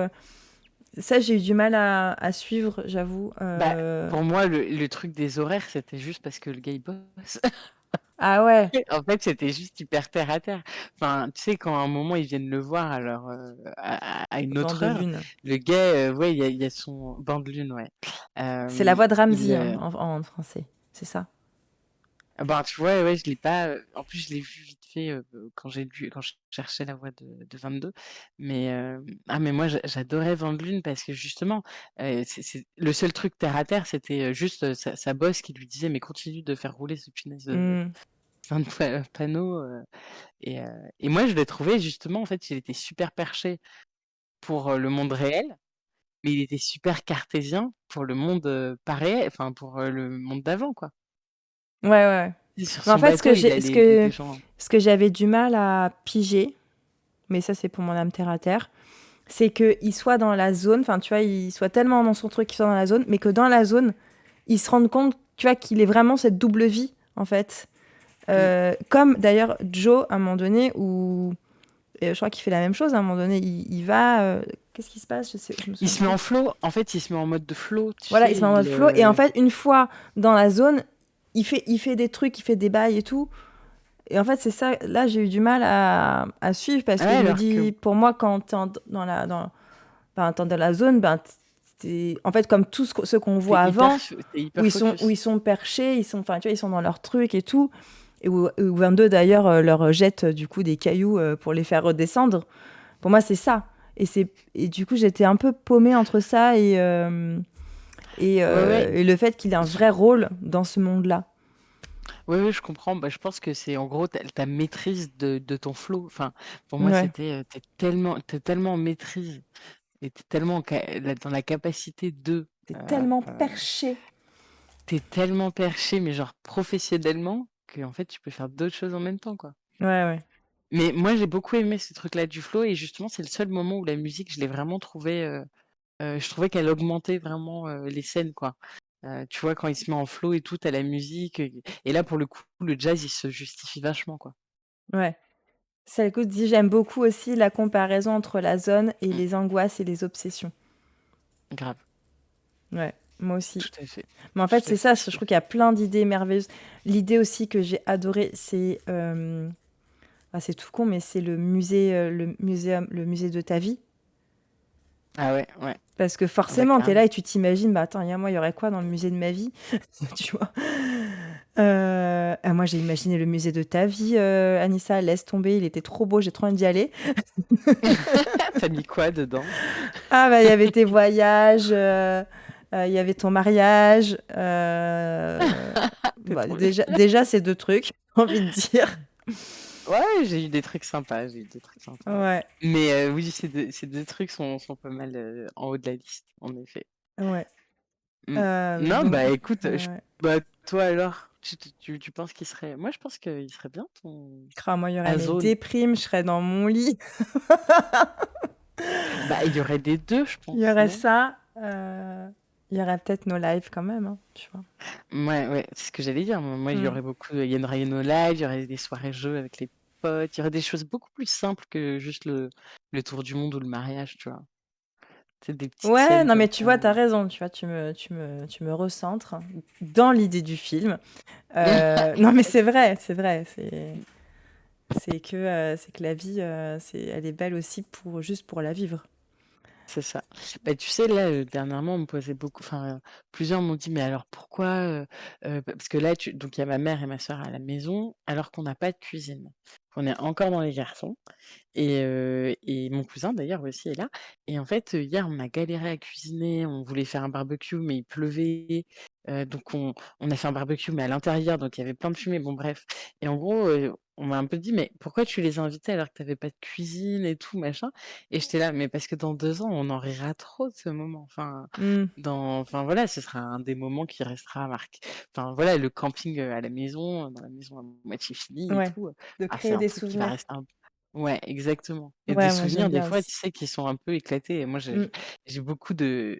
Speaker 1: Ça, j'ai eu du mal à suivre, j'avoue.
Speaker 2: Bah, pour moi, le truc des horaires, c'était juste parce que le gars il bosse.
Speaker 1: Ah ouais,
Speaker 2: En fait, c'était juste hyper terre à terre. Enfin, tu sais, quand à un moment ils viennent le voir, alors à une
Speaker 1: vent
Speaker 2: autre
Speaker 1: de
Speaker 2: heure,
Speaker 1: lune.
Speaker 2: le gars, ouais, il y a son banc de lune, ouais.
Speaker 1: C'est la voix de
Speaker 2: Il,
Speaker 1: Ramsey hein, en français, c'est ça.
Speaker 2: ben, tu vois, ouais, je l'ai pas. En plus, je l'ai vu vite fait quand je cherchais la voix de 22. Mais ah, mais moi, j'adorais Vent de Lune parce que justement, le seul truc terre à terre, c'était juste sa boss qui lui disait, mais continue de faire rouler ce punaise de
Speaker 1: Hmm.
Speaker 2: fin de panneau. Et, euh, et moi, je l'ai trouvé justement, en fait, il était super perché pour le monde réel, mais il était super cartésien pour le monde pas réel, enfin pour le monde d'avant, quoi.
Speaker 1: Ouais, ouais, ouais.
Speaker 2: Et sur
Speaker 1: Mais en
Speaker 2: son
Speaker 1: fait,
Speaker 2: bateau, il allait aider des gens.
Speaker 1: ce que j'avais du mal à piger, mais ça, c'est pour mon âme terre à terre, c'est qu'il soit dans la zone, enfin, tu vois, il soit tellement dans son truc qu'il soit dans la zone, mais que dans la zone, il se rende compte, tu vois, qu'il est vraiment cette double vie, en fait.
Speaker 2: Mm.
Speaker 1: Comme d'ailleurs Joe, à un moment donné, où et je crois qu'il fait la même chose, à un moment donné, il va... qu'est-ce qui se passe? Je me
Speaker 2: Il
Speaker 1: souviens
Speaker 2: se met
Speaker 1: plus.
Speaker 2: en flow, en fait, il se met en mode de flow, tu
Speaker 1: Voilà, il
Speaker 2: sais,
Speaker 1: se met en mode flow, et en fait, une fois dans la zone, il fait des trucs, il fait des bails et tout. Et en fait, c'est ça, là, j'ai eu du mal à suivre parce
Speaker 2: Ouais,
Speaker 1: que je me
Speaker 2: alors que
Speaker 1: dis, pour moi, quand t'es t'es dans la zone, ben, en fait, comme tous ceux qu'on voit avant,
Speaker 2: t'es
Speaker 1: où
Speaker 2: hyper
Speaker 1: où ils
Speaker 2: focus.
Speaker 1: sont perchés, enfin, tu vois, ils sont dans leur truc et tout. Et où 22 d'ailleurs leur jette du coup des cailloux pour les faire redescendre. Pour moi, c'est ça. Et du coup, j'étais un peu paumée entre ça
Speaker 2: Ouais, ouais.
Speaker 1: et le fait qu'il ait un
Speaker 2: Je-
Speaker 1: vrai rôle dans ce monde-là.
Speaker 2: Ouais, ouais, je comprends. Bah, je pense que c'est en gros ta maîtrise de ton flow. Enfin, pour moi,
Speaker 1: Ouais.
Speaker 2: c'était t'es tellement en maîtrise et t'es tellement dans la capacité de.
Speaker 1: T'es
Speaker 2: euh,
Speaker 1: tellement
Speaker 2: euh,
Speaker 1: perché.
Speaker 2: T'es tellement perché, mais genre professionnellement, que en fait, tu peux faire d'autres choses en même temps, quoi.
Speaker 1: Ouais, ouais.
Speaker 2: Mais moi, j'ai beaucoup aimé ce truc-là du flow et justement, c'est le seul moment où la musique, je l'ai vraiment trouvé. Je trouvais qu'elle augmentait vraiment les scènes, quoi. Tu vois, quand il se met en flow et tout, t'as la musique. Et là, pour le coup, le jazz, il se justifie vachement, quoi.
Speaker 1: Ouais. Ça, écoute, dit, j'aime beaucoup aussi la comparaison entre la zone et
Speaker 2: Mm,
Speaker 1: les angoisses et les obsessions.
Speaker 2: grave,
Speaker 1: Ouais, moi aussi.
Speaker 2: tout à fait.
Speaker 1: Mais en fait,
Speaker 2: Tout à
Speaker 1: c'est
Speaker 2: fait,
Speaker 1: ça, je
Speaker 2: tout à
Speaker 1: trouve
Speaker 2: fait.
Speaker 1: qu'il y a plein d'idées merveilleuses. L'idée aussi que j'ai adorée, c'est c'est tout con, mais c'est le musée de ta vie.
Speaker 2: Ah ouais, ouais,
Speaker 1: Parce que
Speaker 2: bah
Speaker 1: forcément, tu es là
Speaker 2: carrément.
Speaker 1: et tu t'imagines, bah attends, il y a moi, il y aurait quoi dans le musée de ma vie? Tu vois? Moi, j'ai imaginé le musée de ta vie, Anissa, laisse tomber, il était trop beau, j'ai trop envie d'y aller.
Speaker 2: T'as mis quoi dedans?
Speaker 1: Ah, bah, il y avait tes voyages, il y avait ton mariage.
Speaker 2: T'es
Speaker 1: Bah,
Speaker 2: trop bien.
Speaker 1: déjà, ces deux trucs, j'ai envie de dire.
Speaker 2: Ouais, j'ai eu des trucs sympas, j'ai eu des trucs sympas.
Speaker 1: Ouais,
Speaker 2: Mais oui, ces deux trucs sont pas mal en haut de la liste, en effet.
Speaker 1: ouais.
Speaker 2: Mm. Non,
Speaker 1: Donc,
Speaker 2: bah écoute,
Speaker 1: ouais.
Speaker 2: bah toi alors, tu penses qu'il serait. Moi, je pense qu'il serait bien ton
Speaker 1: Moi, il y aurait
Speaker 2: ta
Speaker 1: mes
Speaker 2: zone.
Speaker 1: déprimes, je serais dans mon lit.
Speaker 2: Bah, il y aurait des deux, je
Speaker 1: Il y
Speaker 2: pense,
Speaker 1: aurait
Speaker 2: non?
Speaker 1: ça. Il y aurait peut-être nos lives quand même, hein, tu vois.
Speaker 2: Ouais, ouais, c'est ce que j'allais dire. Moi, il y
Speaker 1: Mm.
Speaker 2: aurait beaucoup. Il y aurait nos live, il y aurait des soirées jeux avec les potes, il y aurait des choses beaucoup plus simples que juste le tour du monde ou le mariage, tu vois. C'est des petites
Speaker 1: Ouais,
Speaker 2: scènes
Speaker 1: non,
Speaker 2: comme
Speaker 1: mais tu
Speaker 2: ça.
Speaker 1: vois, t'as raison, tu vois, tu me recentres dans l'idée du film. Non, mais c'est vrai, c'est vrai. C'est que la vie, elle est belle aussi juste pour la vivre.
Speaker 2: C'est ça. Bah, tu sais, là, dernièrement, on me posait beaucoup, enfin, plusieurs m'ont dit, mais alors pourquoi, parce que là, donc il y a ma mère et ma soeur à la maison, alors qu'on n'a pas de cuisine. On est encore dans les garçons. Et mon cousin d'ailleurs aussi est là. Et en fait, hier, on a galéré à cuisiner, on voulait faire un barbecue, mais il pleuvait. Donc on a fait un barbecue, mais à l'intérieur, donc il y avait plein de fumée, bon bref. Et en gros, on m'a un peu dit: «Mais pourquoi tu les as invités alors que tu avais pas de cuisine et tout machin?» Et j'étais là: «Mais parce que dans 2 ans, on en rira trop de ce moment».
Speaker 1: Mm.
Speaker 2: Enfin voilà, ce sera un des moments qui restera marqué. Enfin voilà, le camping, à la maison, dans la maison à moitié finie et
Speaker 1: Ouais,
Speaker 2: tout,
Speaker 1: de
Speaker 2: c'est
Speaker 1: créer
Speaker 2: un
Speaker 1: des
Speaker 2: truc qui va
Speaker 1: souvenirs.
Speaker 2: rester un. Ouais, exactement. Et des
Speaker 1: Ouais, moi j'aime
Speaker 2: souvenirs, des
Speaker 1: bien
Speaker 2: fois,
Speaker 1: aussi.
Speaker 2: tu sais, qui sont un peu éclatés. Et moi,
Speaker 1: Mm.
Speaker 2: j'ai beaucoup de.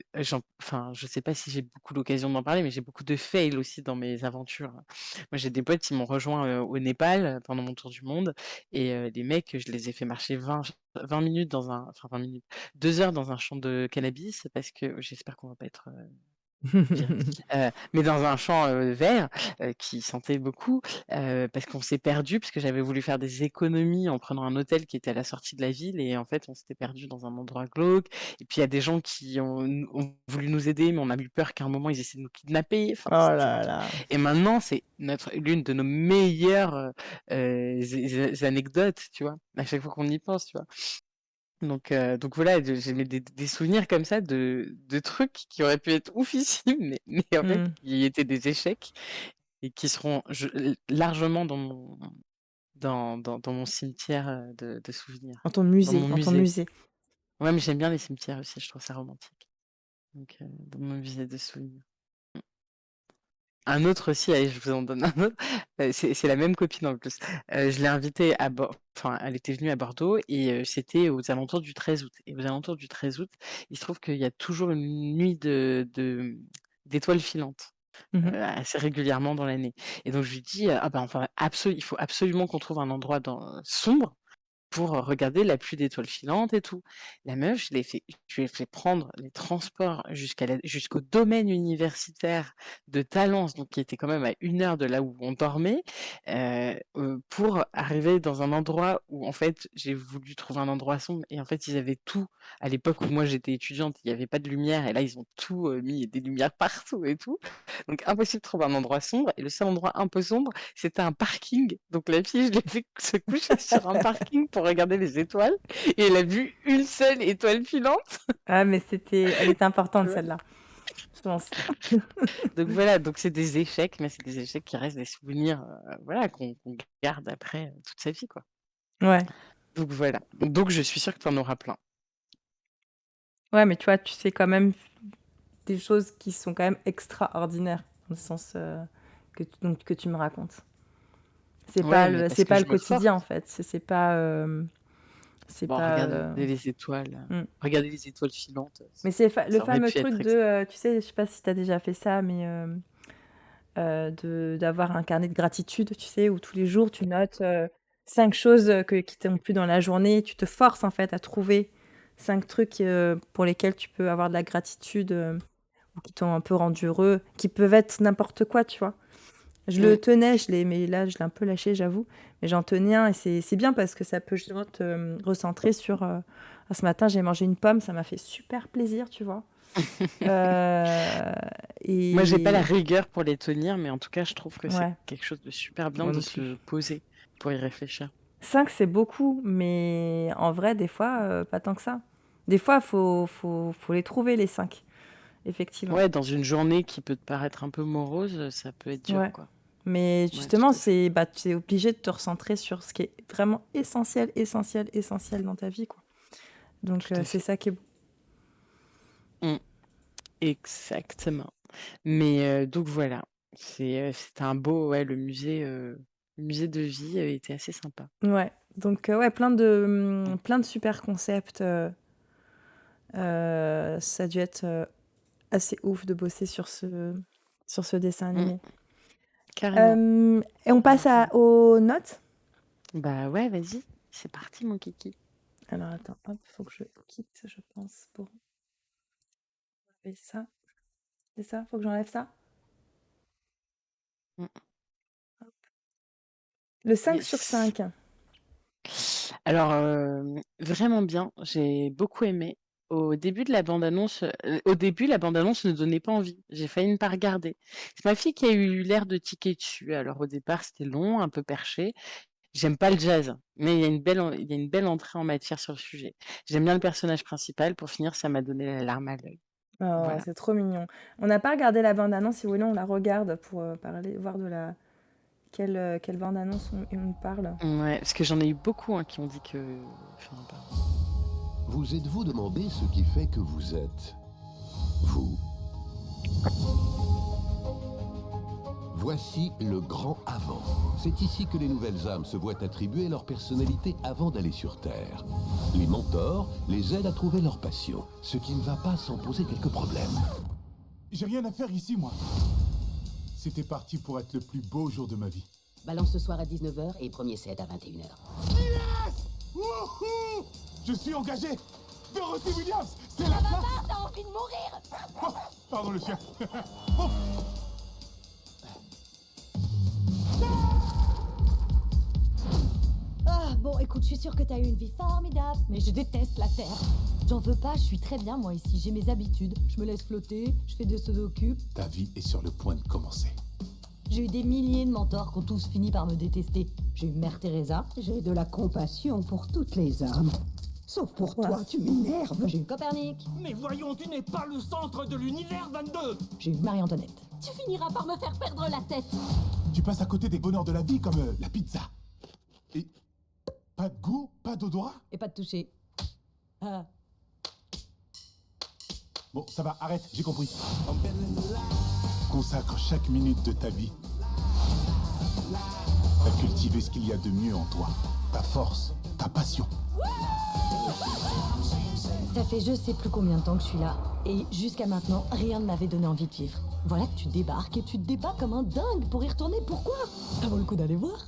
Speaker 2: Enfin, je sais pas si j'ai beaucoup l'occasion d'en parler, mais j'ai beaucoup de fails aussi dans mes aventures. Moi, j'ai des potes qui m'ont rejoint au Népal pendant mon tour du monde. Et les mecs, je les ai fait marcher 20 minutes dans un. Enfin, 20 minutes. 2 heures dans un champ de cannabis parce que j'espère qu'on va pas être viré. Mais dans un champ, vert, qui sentait beaucoup, parce qu'on s'est perdu, parce que j'avais voulu faire des économies en prenant un hôtel qui était à la sortie de la ville et en fait, on s'était perdu dans un endroit glauque et puis il y a des gens qui ont voulu nous aider, mais on a eu peur qu'à un moment, ils essaient de nous kidnapper. Enfin,
Speaker 1: Oh
Speaker 2: c'était un
Speaker 1: là
Speaker 2: truc
Speaker 1: là.
Speaker 2: et maintenant, c'est l'une de nos meilleures, anecdotes, tu vois? À chaque fois qu'on y pense, tu vois? Donc voilà, j'ai des souvenirs comme ça de trucs qui auraient pu être oufissimes, mais en fait,
Speaker 1: Mm.
Speaker 2: qui étaient des échecs et qui seront largement dans mon cimetière de souvenirs,
Speaker 1: Dans ton
Speaker 2: dans
Speaker 1: musée,
Speaker 2: mon
Speaker 1: dans ton
Speaker 2: musée.
Speaker 1: musée.
Speaker 2: Ouais, mais j'aime bien les cimetières aussi, je trouve ça romantique. Donc, dans mon musée de souvenirs. Un autre aussi, allez, je vous en donne un autre. C'est la même copine en plus. Je l'ai invitée à Bordeaux. Enfin, elle était venue à Bordeaux et c'était aux alentours du 13 août. Et aux alentours du 13 août, il se trouve qu'il y a toujours une nuit d'étoiles filantes
Speaker 1: Mhm.
Speaker 2: assez régulièrement dans l'année. Et donc je lui dis, ah ben enfin, il faut absolument qu'on trouve un endroit sombre pour regarder la pluie d'étoiles filantes et tout. La meuf, je lui ai fait prendre les transports jusqu'au domaine universitaire de Talence, donc qui était quand même à 1 heure de là où on dormait, pour arriver dans un endroit où, en fait, j'ai voulu trouver un endroit sombre et en fait, ils avaient tout. À l'époque où moi j'étais étudiante, il n'y avait pas de lumière et là, ils ont tout mis des lumières partout et tout. Donc, impossible de trouver un endroit sombre. Et le seul endroit un peu sombre, c'était un parking. Donc, la fille, je l'ai fait se coucher sur un parking pour regarder les étoiles. Et elle a vu une seule étoile filante.
Speaker 1: Ah, mais elle était
Speaker 2: Tu
Speaker 1: importante
Speaker 2: vois.
Speaker 1: celle-là, je pense.
Speaker 2: Donc, voilà. Donc, c'est des échecs, mais c'est des échecs qui restent des souvenirs voilà, qu'on garde après toute sa vie, quoi.
Speaker 1: Ouais.
Speaker 2: Donc, voilà. Donc, je suis sûre que tu en auras plein.
Speaker 1: Ouais, mais tu vois, tu sais quand même des choses qui sont quand même extraordinaires, dans le sens que tu me racontes.
Speaker 2: Ouais, mais parce
Speaker 1: C'est
Speaker 2: que
Speaker 1: pas
Speaker 2: je
Speaker 1: le
Speaker 2: me
Speaker 1: quotidien,
Speaker 2: force.
Speaker 1: en fait. C'est pas. C'est
Speaker 2: Bon,
Speaker 1: pas. Hmm.
Speaker 2: regarder les étoiles filantes,
Speaker 1: Mais c'est le
Speaker 2: ça aurait
Speaker 1: fameux
Speaker 2: pu
Speaker 1: truc
Speaker 2: être
Speaker 1: de. Tu sais, je sais pas si tu as déjà fait ça, mais d'avoir un carnet de gratitude, tu sais, où tous les jours tu notes 5 choses qui t'ont plu dans la journée. Tu te forces, en fait, à trouver 5 trucs pour lesquels tu peux avoir de la gratitude ou qui t'ont un peu rendu heureux, qui peuvent être n'importe quoi, tu vois. Je
Speaker 2: Mm.
Speaker 1: le tenais, mais là, je l'ai un peu lâché, j'avoue. Mais j'en tenais un et c'est bien parce que ça peut justement te recentrer sur. Ah, ce matin, j'ai mangé une pomme, ça m'a fait super plaisir, tu vois. Euh,
Speaker 2: Moi, j'ai pas la
Speaker 1: et
Speaker 2: rigueur pour les tenir, mais en tout cas, je trouve que c'est
Speaker 1: ouais,
Speaker 2: quelque chose de super bien
Speaker 1: moi
Speaker 2: de
Speaker 1: non plus.
Speaker 2: se poser pour y réfléchir.
Speaker 1: 5, c'est beaucoup, mais en vrai, des fois, pas tant que ça. Des fois, faut les trouver, les 5, effectivement.
Speaker 2: Ouais, dans une journée qui peut te paraître un peu morose, ça peut être dur,
Speaker 1: Ouais.
Speaker 2: quoi.
Speaker 1: Mais
Speaker 2: Ouais, tout
Speaker 1: justement,
Speaker 2: à fait.
Speaker 1: tu es obligé de te recentrer sur ce qui est vraiment essentiel, essentiel, essentiel dans ta vie, quoi. Donc,
Speaker 2: Tout à
Speaker 1: c'est
Speaker 2: fait.
Speaker 1: ça qui est beau.
Speaker 2: Mm. Exactement. Mais donc voilà, c'était un beau, ouais, le musée de vie était assez sympa.
Speaker 1: Ouais. Donc, ouais, plein de super concepts. Ça a dû être assez ouf de bosser sur ce dessin
Speaker 2: Mm.
Speaker 1: animé.
Speaker 2: Carrément,
Speaker 1: Et on passe
Speaker 2: carrément.
Speaker 1: aux notes.
Speaker 2: Bah ouais, vas-y, c'est parti, mon kiki.
Speaker 1: Alors, attends, hop, faut que je quitte, je pense, pour enlever ça. C'est ça? Faut que j'enlève ça?
Speaker 2: Mm.
Speaker 1: Le 5 sur
Speaker 2: Yes.
Speaker 1: 5.
Speaker 2: Alors, vraiment bien, j'ai beaucoup aimé. Au début, la bande-annonce ne donnait pas envie. J'ai failli ne pas regarder. C'est ma fille qui a eu l'air de tiquer dessus. Alors, au départ, c'était long, un peu perché. J'aime pas le jazz, mais il y a une belle entrée en matière sur le sujet. J'aime bien le personnage principal. Pour finir, ça m'a donné la larme à l'œil.
Speaker 1: Oh,
Speaker 2: Voilà.
Speaker 1: c'est trop mignon. On n'a pas regardé la bande-annonce, si vous voulez, on la regarde pour voir quelle bande-annonce on parle.
Speaker 2: Ouais, parce que j'en ai eu beaucoup hein, qui ont dit que. Enfin, pardon.
Speaker 3: Vous êtes-vous demandé ce qui fait que vous êtes vous? Voici le grand avant. C'est ici que les nouvelles âmes se voient attribuer leur personnalité avant d'aller sur Terre. Les mentors les aident à trouver leur passion, ce qui ne va pas sans poser quelques problèmes.
Speaker 4: J'ai rien à faire ici, moi. C'était parti pour être le plus beau jour de ma vie.
Speaker 5: Balance ce soir à 19h et premier set à 21h.
Speaker 4: Yes! Wouhou! Je suis engagé! Dorothy Williams! C'est la fin!
Speaker 5: T'as envie de mourir?
Speaker 4: Oh, pardon le chien. Oh.
Speaker 6: Ah, bon, écoute, je suis sûre que t'as eu une vie formidable, mais je déteste la Terre. J'en veux pas, je suis très bien, moi, ici. J'ai mes habitudes. Je me laisse flotter, je fais des pseudo-cubes.
Speaker 4: Ta vie est sur le point de commencer.
Speaker 6: J'ai eu des milliers de mentors qui ont tous fini par me détester. J'ai eu Mère Teresa.
Speaker 7: J'ai de la compassion pour toutes les âmes. Sauf pour toi, tu m'énerves.
Speaker 6: J'ai eu Copernic.
Speaker 8: Mais voyons, tu n'es pas le centre de l'univers 22.
Speaker 6: J'ai eu Marie-Antoinette.
Speaker 5: Tu finiras par me faire perdre la tête.
Speaker 4: Tu passes à côté des bonheurs de la vie comme la pizza. Et pas de goût, pas d'odorat.
Speaker 6: Et pas de toucher. Ah.
Speaker 4: Bon, ça va, arrête, j'ai compris. Consacre chaque minute de ta vie à cultiver ce qu'il y a de mieux en toi. Ta force, ta passion.
Speaker 6: Ça fait je sais plus combien de temps que je suis là. Et jusqu'à maintenant, rien ne m'avait donné envie de vivre. Voilà que tu débarques et tu te débats comme un dingue pour y retourner. Pourquoi? Ça vaut le coup d'aller voir.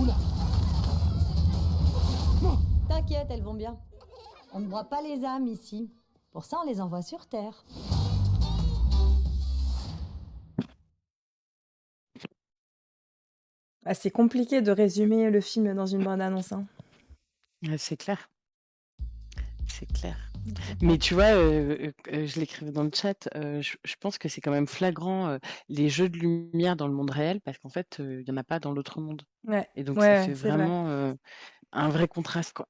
Speaker 4: Oula.
Speaker 6: T'inquiète, elles vont bien. On ne broie pas les âmes ici. Pour ça, on les envoie sur Terre.
Speaker 1: Ah, c'est compliqué de résumer le film dans une bande-annonce, hein.
Speaker 2: C'est clair, c'est clair.
Speaker 1: OK.
Speaker 2: Mais tu vois, je l'écrivais dans le chat, je pense que c'est quand même flagrant, les jeux de lumière dans le monde réel parce qu'en fait, il y en a pas dans l'autre monde
Speaker 1: Ouais,
Speaker 2: et donc ça
Speaker 1: ouais, ouais,
Speaker 2: fait
Speaker 1: c'est vrai.
Speaker 2: vraiment, un vrai contraste, quoi.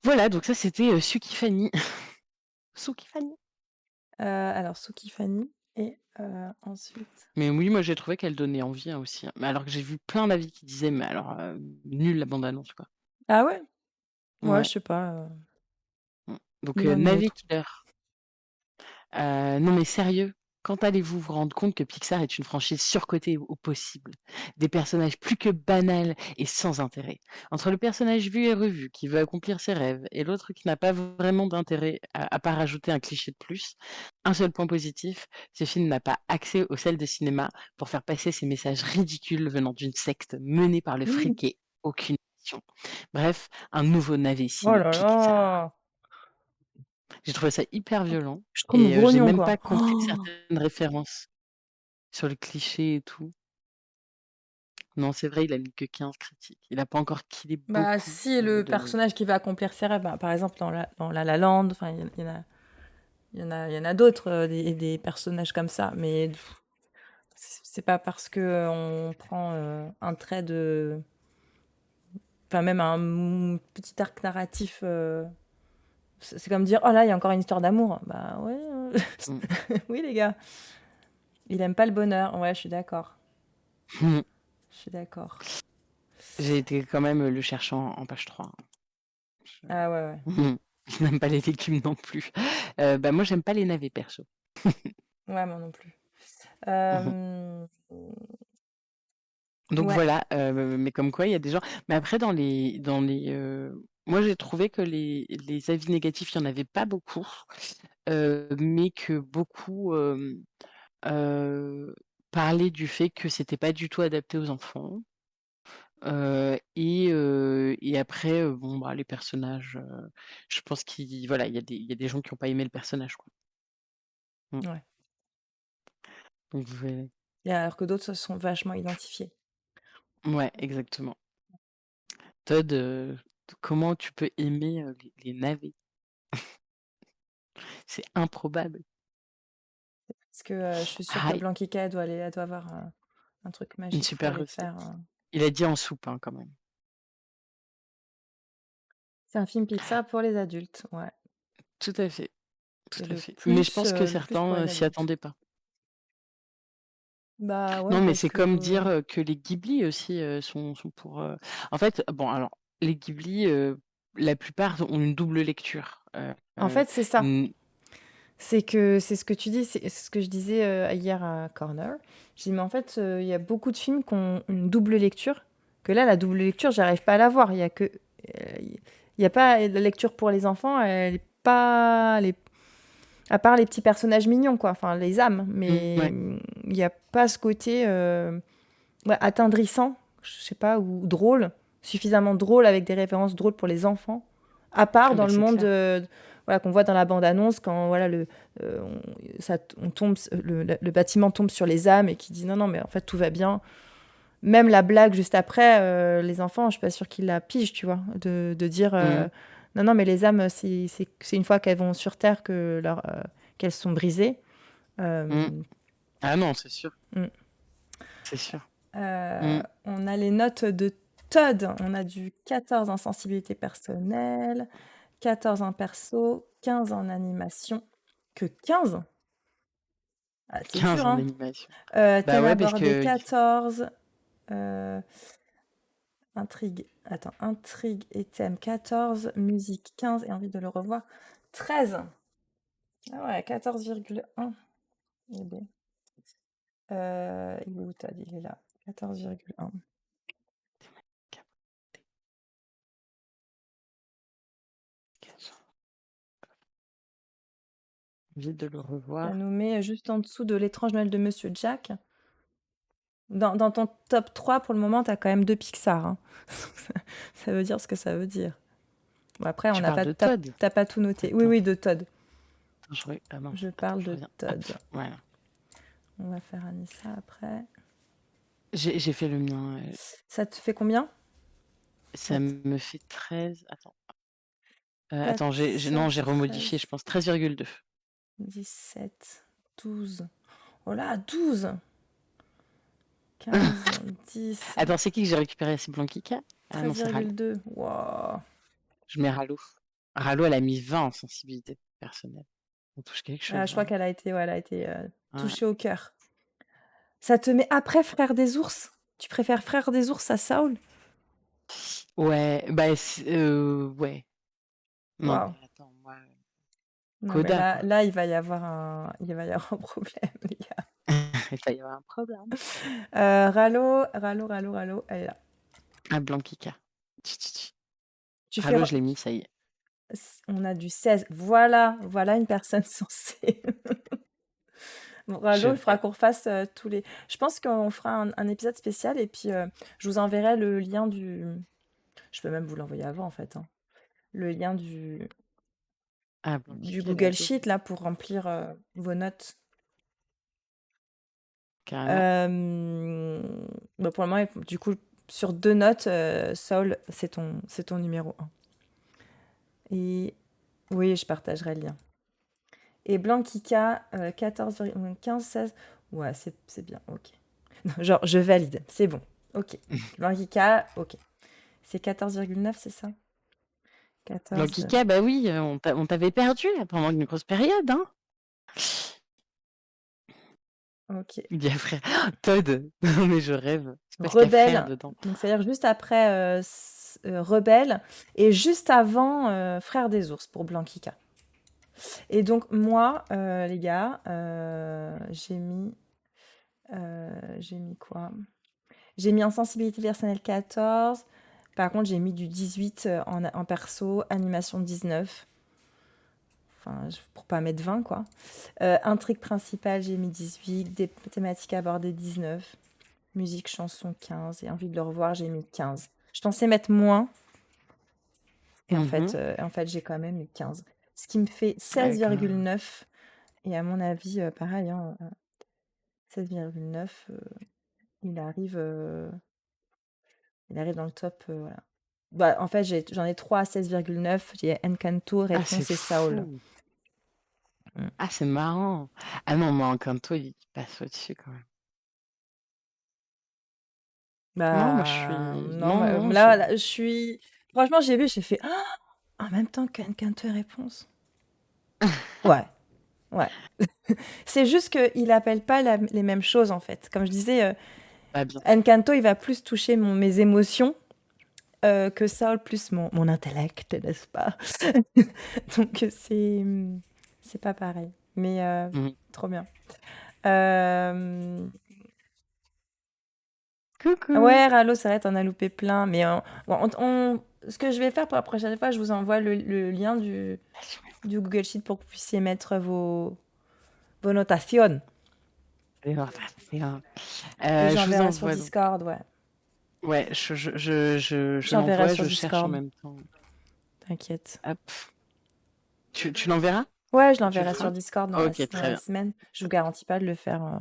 Speaker 2: Voilà, donc ça c'était, Sukifani. Sukifani.
Speaker 1: Alors Souki Fanny et ensuite
Speaker 2: Mais oui, moi j'ai trouvé qu'elle donnait envie, hein, aussi, hein. Mais alors que j'ai vu plein d'avis qui disaient: «Mais alors, nulle la bande annonce, quoi».
Speaker 1: ah ouais? Ouais, je
Speaker 2: Ouais,
Speaker 1: sais pas,
Speaker 2: donc
Speaker 1: ni l'un ni
Speaker 2: Navet
Speaker 1: l'autre.
Speaker 2: Killer. Non mais sérieux, quand allez-vous vous rendre compte que Pixar est une franchise surcotée au possible? Des personnages plus que banals et sans intérêt. Entre le personnage vu et revu qui veut accomplir ses rêves et l'autre qui n'a pas vraiment d'intérêt à part rajouter un cliché de plus, un seul point positif, ce film n'a pas accès aux salles de cinéma pour faire passer ces messages ridicules venant d'une secte menée par le
Speaker 1: Mmh.
Speaker 2: fric et aucune vision. Bref, un nouveau navet
Speaker 1: Oh
Speaker 2: ciné
Speaker 1: là
Speaker 2: Pixar.
Speaker 1: là!
Speaker 2: J'ai trouvé ça hyper violent
Speaker 1: Je tombe
Speaker 2: et j'ai
Speaker 1: grognon,
Speaker 2: même
Speaker 1: quoi.
Speaker 2: pas compris certaines références sur le cliché et tout. Non, c'est vrai, il a mis que 15 critiques. Il a pas encore killé
Speaker 1: Bah
Speaker 2: beaucoup,
Speaker 1: si, le
Speaker 2: de
Speaker 1: personnage qui va accomplir ses rêves, bah, par exemple dans La La Land, enfin il y en a d'autres, des personnages comme ça, mais c'est pas parce qu'on prend, un trait de enfin même un petit arc narratif, c'est comme dire: «Oh là, il y a encore une histoire d'amour». Bah ouais,
Speaker 2: mmh.
Speaker 1: oui les gars, il aime pas le bonheur. Ouais, je suis d'accord, je suis d'accord.
Speaker 2: J'ai été quand même, le chercher en page 3, hein. Je
Speaker 1: Ah ouais, ouais.
Speaker 2: je n'aime pas les légumes non plus. Bah, moi, j'aime pas les navets perso.
Speaker 1: Ouais, moi non plus.
Speaker 2: Mmh.
Speaker 1: Hem,
Speaker 2: Donc
Speaker 1: ouais.
Speaker 2: voilà, mais comme quoi il y a des gens mais après moi j'ai trouvé que les avis négatifs, il y en avait pas beaucoup, mais que beaucoup, heu, parlaient du fait que c'était pas du tout adapté aux enfants. Et après, bon, bah, les personnages, je pense qu'il voilà, il y a des gens qui ont pas aimé le personnage, quoi. Mmh.
Speaker 1: Ouais.
Speaker 2: Donc voi
Speaker 1: Et alors que d'autres se sont vachement identifiés.
Speaker 2: ouais, exactement. Todd, comment tu peux aimer, les navets? C'est improbable.
Speaker 1: Parce que, je suis sûre
Speaker 2: Ah,
Speaker 1: que Blanquita, elle doit avoir, un truc
Speaker 2: une
Speaker 1: magique pour
Speaker 2: super
Speaker 1: les faire,
Speaker 2: recette. Il a dit en soupe, hein, quand même.
Speaker 1: C'est un film Pixar pour les adultes, ouais.
Speaker 2: Tout à fait,
Speaker 1: C'est
Speaker 2: tout à fait. Mais je pense que
Speaker 1: le plus pour
Speaker 2: certains,
Speaker 1: les
Speaker 2: s'y
Speaker 1: adultes.
Speaker 2: attendaient pas.
Speaker 1: Bah, ouais,
Speaker 2: Non, mais
Speaker 1: parce
Speaker 2: c'est comme
Speaker 1: que
Speaker 2: dire, que les Ghibli aussi, sont pour, en fait, bon, alors, les Ghibli, la plupart ont une double lecture.
Speaker 1: en fait, c'est ça.
Speaker 2: Mmh,
Speaker 1: C'est que c'est ce que tu dis, c'est ce que je disais, hier à Corner. Je dis: «Mais en fait, il y a beaucoup de films qui ont une double lecture, que là, la double lecture, j'arrive pas à la voir». Il y a pas la lecture pour les enfants, elle est pas elle est à part les petits personnages mignons, quoi, enfin les âmes, mais
Speaker 2: ouais,
Speaker 1: il y a pas ce côté, ouais, attendrissant, je sais pas, ou drôle, suffisamment drôle avec des références drôles pour les enfants. À part
Speaker 2: ah
Speaker 1: dans
Speaker 2: bah,
Speaker 1: le
Speaker 2: c'est
Speaker 1: monde,
Speaker 2: clair.
Speaker 1: voilà, qu'on voit dans la bande annonce quand voilà on tombe, le bâtiment tombe sur les âmes et qui dit non non mais en fait tout va bien. Même la blague juste après, les enfants, je suis pas sûre qu'ils la pigent, tu vois, de dire
Speaker 2: Mmh,
Speaker 1: non non mais les âmes c'est une fois qu'elles vont sur terre qu'elles sont brisées.
Speaker 2: mmh.
Speaker 1: Euh,
Speaker 2: Ah non, c'est sûr,
Speaker 1: mm.
Speaker 2: c'est sûr. Mmh.
Speaker 1: On a les notes de Todd. On a du 14 en sensibilité personnelle, 14 en perso, 15 en animation. Que 15? Ah, c'est
Speaker 2: 15
Speaker 1: dur,
Speaker 2: en
Speaker 1: hein.
Speaker 2: animation. Bah,
Speaker 1: Thème
Speaker 2: ouais, parce
Speaker 1: abordé
Speaker 2: que
Speaker 1: 14. euh, intrigue. Attends, intrigue et thème 14. Musique 15 et envie de le revoir 13. Ah ouais, 14,1. Eh bien. Il est où Todd? Il est là. 14,1.
Speaker 2: envie de le
Speaker 1: Ça
Speaker 2: revoir.
Speaker 1: nous met juste en dessous de l'étrange Noël de Monsieur Jack. Dans ton top 3, pour le moment, tu as quand même 2 Pixar, hein. Ça veut dire ce que ça veut dire. Bon, après, on
Speaker 2: Tu
Speaker 1: n'a
Speaker 2: parles
Speaker 1: pas
Speaker 2: de
Speaker 1: tu
Speaker 2: Todd?
Speaker 1: pas tout noté. Oui,
Speaker 2: Attends,
Speaker 1: oui, de Todd.
Speaker 2: ah non,
Speaker 1: Je
Speaker 2: attends,
Speaker 1: parle
Speaker 2: je
Speaker 1: de
Speaker 2: reviens. Hop,
Speaker 1: Todd.
Speaker 2: voilà.
Speaker 1: On va faire Anissa après.
Speaker 2: J'ai fait le mien.
Speaker 1: Ça te fait combien?
Speaker 2: Ça me fait 13. Attends.
Speaker 1: 4,
Speaker 2: Attends, non, j'ai
Speaker 1: 16,
Speaker 2: remodifié, je
Speaker 1: 13,
Speaker 2: pense 13,2.
Speaker 1: 17, 12. Oh là, 12! 15, 10,
Speaker 2: Attends, c'est qui que j'ai récupéré? C'est Blanquica? Ah non, c'est Ralo.
Speaker 1: 13,2. Wow.
Speaker 2: Je mets Ralo. Ralo, elle a mis 20 en sensibilité personnelle. On touche quelque
Speaker 1: Ah, je
Speaker 2: chose,
Speaker 1: crois
Speaker 2: hein.
Speaker 1: qu'elle a été, ouais, elle a été
Speaker 2: Ouais.
Speaker 1: touchée au cœur. Ça te met après Frère des ours? Tu préfères Frère des ours à Saul?
Speaker 2: Ouais, bah, ouais. Non,
Speaker 1: Waouh.
Speaker 2: mais attends, moi,
Speaker 1: Non, mais
Speaker 2: Coda, quoi.
Speaker 1: là, il va y avoir un problème, les gars.
Speaker 2: Il va y avoir un problème.
Speaker 1: Ralo, elle est là.
Speaker 2: Ah, Blanquica. Tchi.
Speaker 1: Tu fais.
Speaker 2: Ralo, je l'ai mis, ça y est.
Speaker 1: On a du 16. Voilà une personne sensée. Bon, Ralo, il faudra qu'on refasse tous les. Je pense qu'on fera un épisode spécial et puis je vous enverrai le lien du. Je peux même vous l'envoyer avant en fait, hein. Le lien du Google Sheet là pour remplir vos notes.
Speaker 2: Carrément.
Speaker 1: Bah, pour le moment, du coup, sur 2 notes, Saul, c'est ton numéro 1. Et oui, je partagerai le lien. Et Blanquica, 14,15, 16. Ouais, c'est bien, ok. Non, genre, je valide, c'est bon. Ok. Blanquica, ok. C'est 14,9, c'est ça? 14.
Speaker 2: Blanquica, bah oui, on t'avait perdu là, pendant une grosse période, hein.
Speaker 1: Ok.
Speaker 2: Il dit à frère. Todd. Non, mais je rêve. C'est parce qu'il y a frère
Speaker 1: Rebelle.
Speaker 2: dedans.
Speaker 1: Donc, c'est-à-dire juste après Rebelle et juste avant Frère des ours pour Blanquica. Et donc, moi, les gars, j'ai mis quoi? J'ai mis en sensibilité personnelle 14. Par contre, j'ai mis du 18 en perso, animation 19. Enfin, pour pas mettre 20, quoi. Intrigue principale, j'ai mis 18. Des thématiques abordées, 19. Musique, chanson, 15. Et envie de le revoir, j'ai mis 15. Je pensais mettre moins. Et en fait, j'ai quand même mis 15. Ce qui me fait 16,9. Et à mon avis, pareil, hein, 16,9, il arrive dans le top. Voilà. Bah, en fait, j'en ai 3 à 16,9. J'ai Encanto, Réponse et Saul.
Speaker 2: Ah, c'est marrant. Ah non, moi, Encanto, il passe au-dessus quand même.
Speaker 1: Bah,
Speaker 2: non, moi, je suis.
Speaker 1: Non, là, je suis. Franchement, j'ai fait. Ah, en même temps qu'Encanto et Réponse. Ouais. C'est juste qu'il appelle pas les mêmes choses, en fait. Comme je disais, Encanto, il va plus toucher mes émotions que Saul plus mon intellect, n'est-ce pas? Donc, c'est pas pareil. Mais trop bien.
Speaker 2: Coucou.
Speaker 1: Ouais, Ralo, c'est vrai, t'en as loupé plein. Mais ce que je vais faire pour la prochaine fois, je vous envoie le lien du Google Sheet pour que vous puissiez mettre vos notations.
Speaker 2: Les notations.
Speaker 1: Et j'enverrai sur Discord, ouais.
Speaker 2: Ouais, je
Speaker 1: l'enverrai
Speaker 2: l'envoie,
Speaker 1: sur
Speaker 2: je cherche en
Speaker 1: Discord.
Speaker 2: même temps.
Speaker 1: T'inquiète.
Speaker 2: Hop. Tu l'enverras?
Speaker 1: Ouais, je l'enverrai sur Discord dans
Speaker 2: Ok,
Speaker 1: la
Speaker 2: très bien.
Speaker 1: semaine. Je vous garantis pas de le faire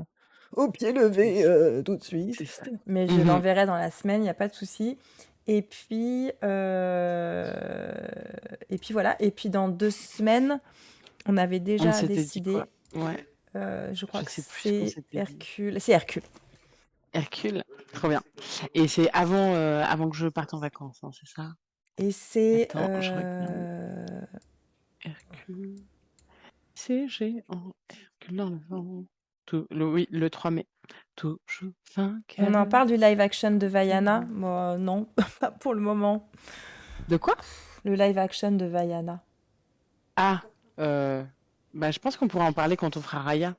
Speaker 1: au pied levé tout de suite.
Speaker 2: C'est ça.
Speaker 1: Mais je l'enverrai dans la semaine, il n'y a pas de souci. Et puis voilà. Et puis dans 2 semaines, on avait déjà décidé.
Speaker 2: Ouais.
Speaker 1: Je crois que
Speaker 2: c'est
Speaker 1: Hercule. C'est Hercule.
Speaker 2: Hercule, trop bien. Et c'est avant que je parte en vacances, hein, c'est ça?
Speaker 1: Et c'est
Speaker 2: je regarde. Hercule. C'est géant. Hercule dans le vent. Oui, le 3 mai. Toujours vainqueur.
Speaker 1: On en parle du live action de Vaiana? Moi, non, pas pour le moment.
Speaker 2: De quoi?
Speaker 1: Le live action de Vaiana.
Speaker 2: Ah, bah, je pense qu'on pourra en parler quand on fera Raya.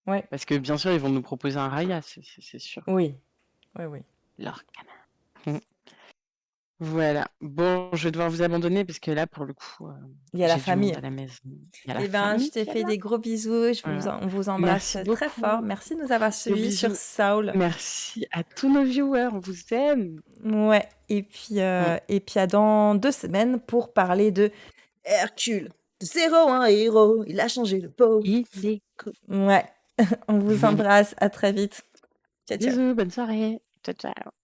Speaker 1: Ouais.
Speaker 2: Parce que bien sûr, ils vont nous proposer un Raya, c'est sûr.
Speaker 1: Oui.
Speaker 2: Leur gamin. Voilà. Bon, je vais devoir vous abandonner parce que là, pour le coup,
Speaker 1: Il y a la
Speaker 2: j'ai du monde
Speaker 1: famille.
Speaker 2: à la maison. Il y a la
Speaker 1: Eh ben, je
Speaker 2: famille
Speaker 1: te
Speaker 2: qui est
Speaker 1: fais
Speaker 2: là.
Speaker 1: des gros bisous.
Speaker 2: Voilà.
Speaker 1: On vous embrasse
Speaker 2: Merci
Speaker 1: très fort.
Speaker 2: beaucoup.
Speaker 1: Merci de nous avoir
Speaker 2: Gros
Speaker 1: suivis sur
Speaker 2: bisous.
Speaker 1: Saul.
Speaker 2: Merci à tous nos viewers. On vous aime.
Speaker 1: Ouais.
Speaker 2: Mm.
Speaker 1: Et puis à dans 2 semaines pour parler de Hercule. De zéro, un héros. Il a changé le pot.
Speaker 2: Il est cool.
Speaker 1: Ouais. On vous embrasse. À très vite. Ciao, ciao.
Speaker 2: Bisous, bonne soirée. Ciao, ciao.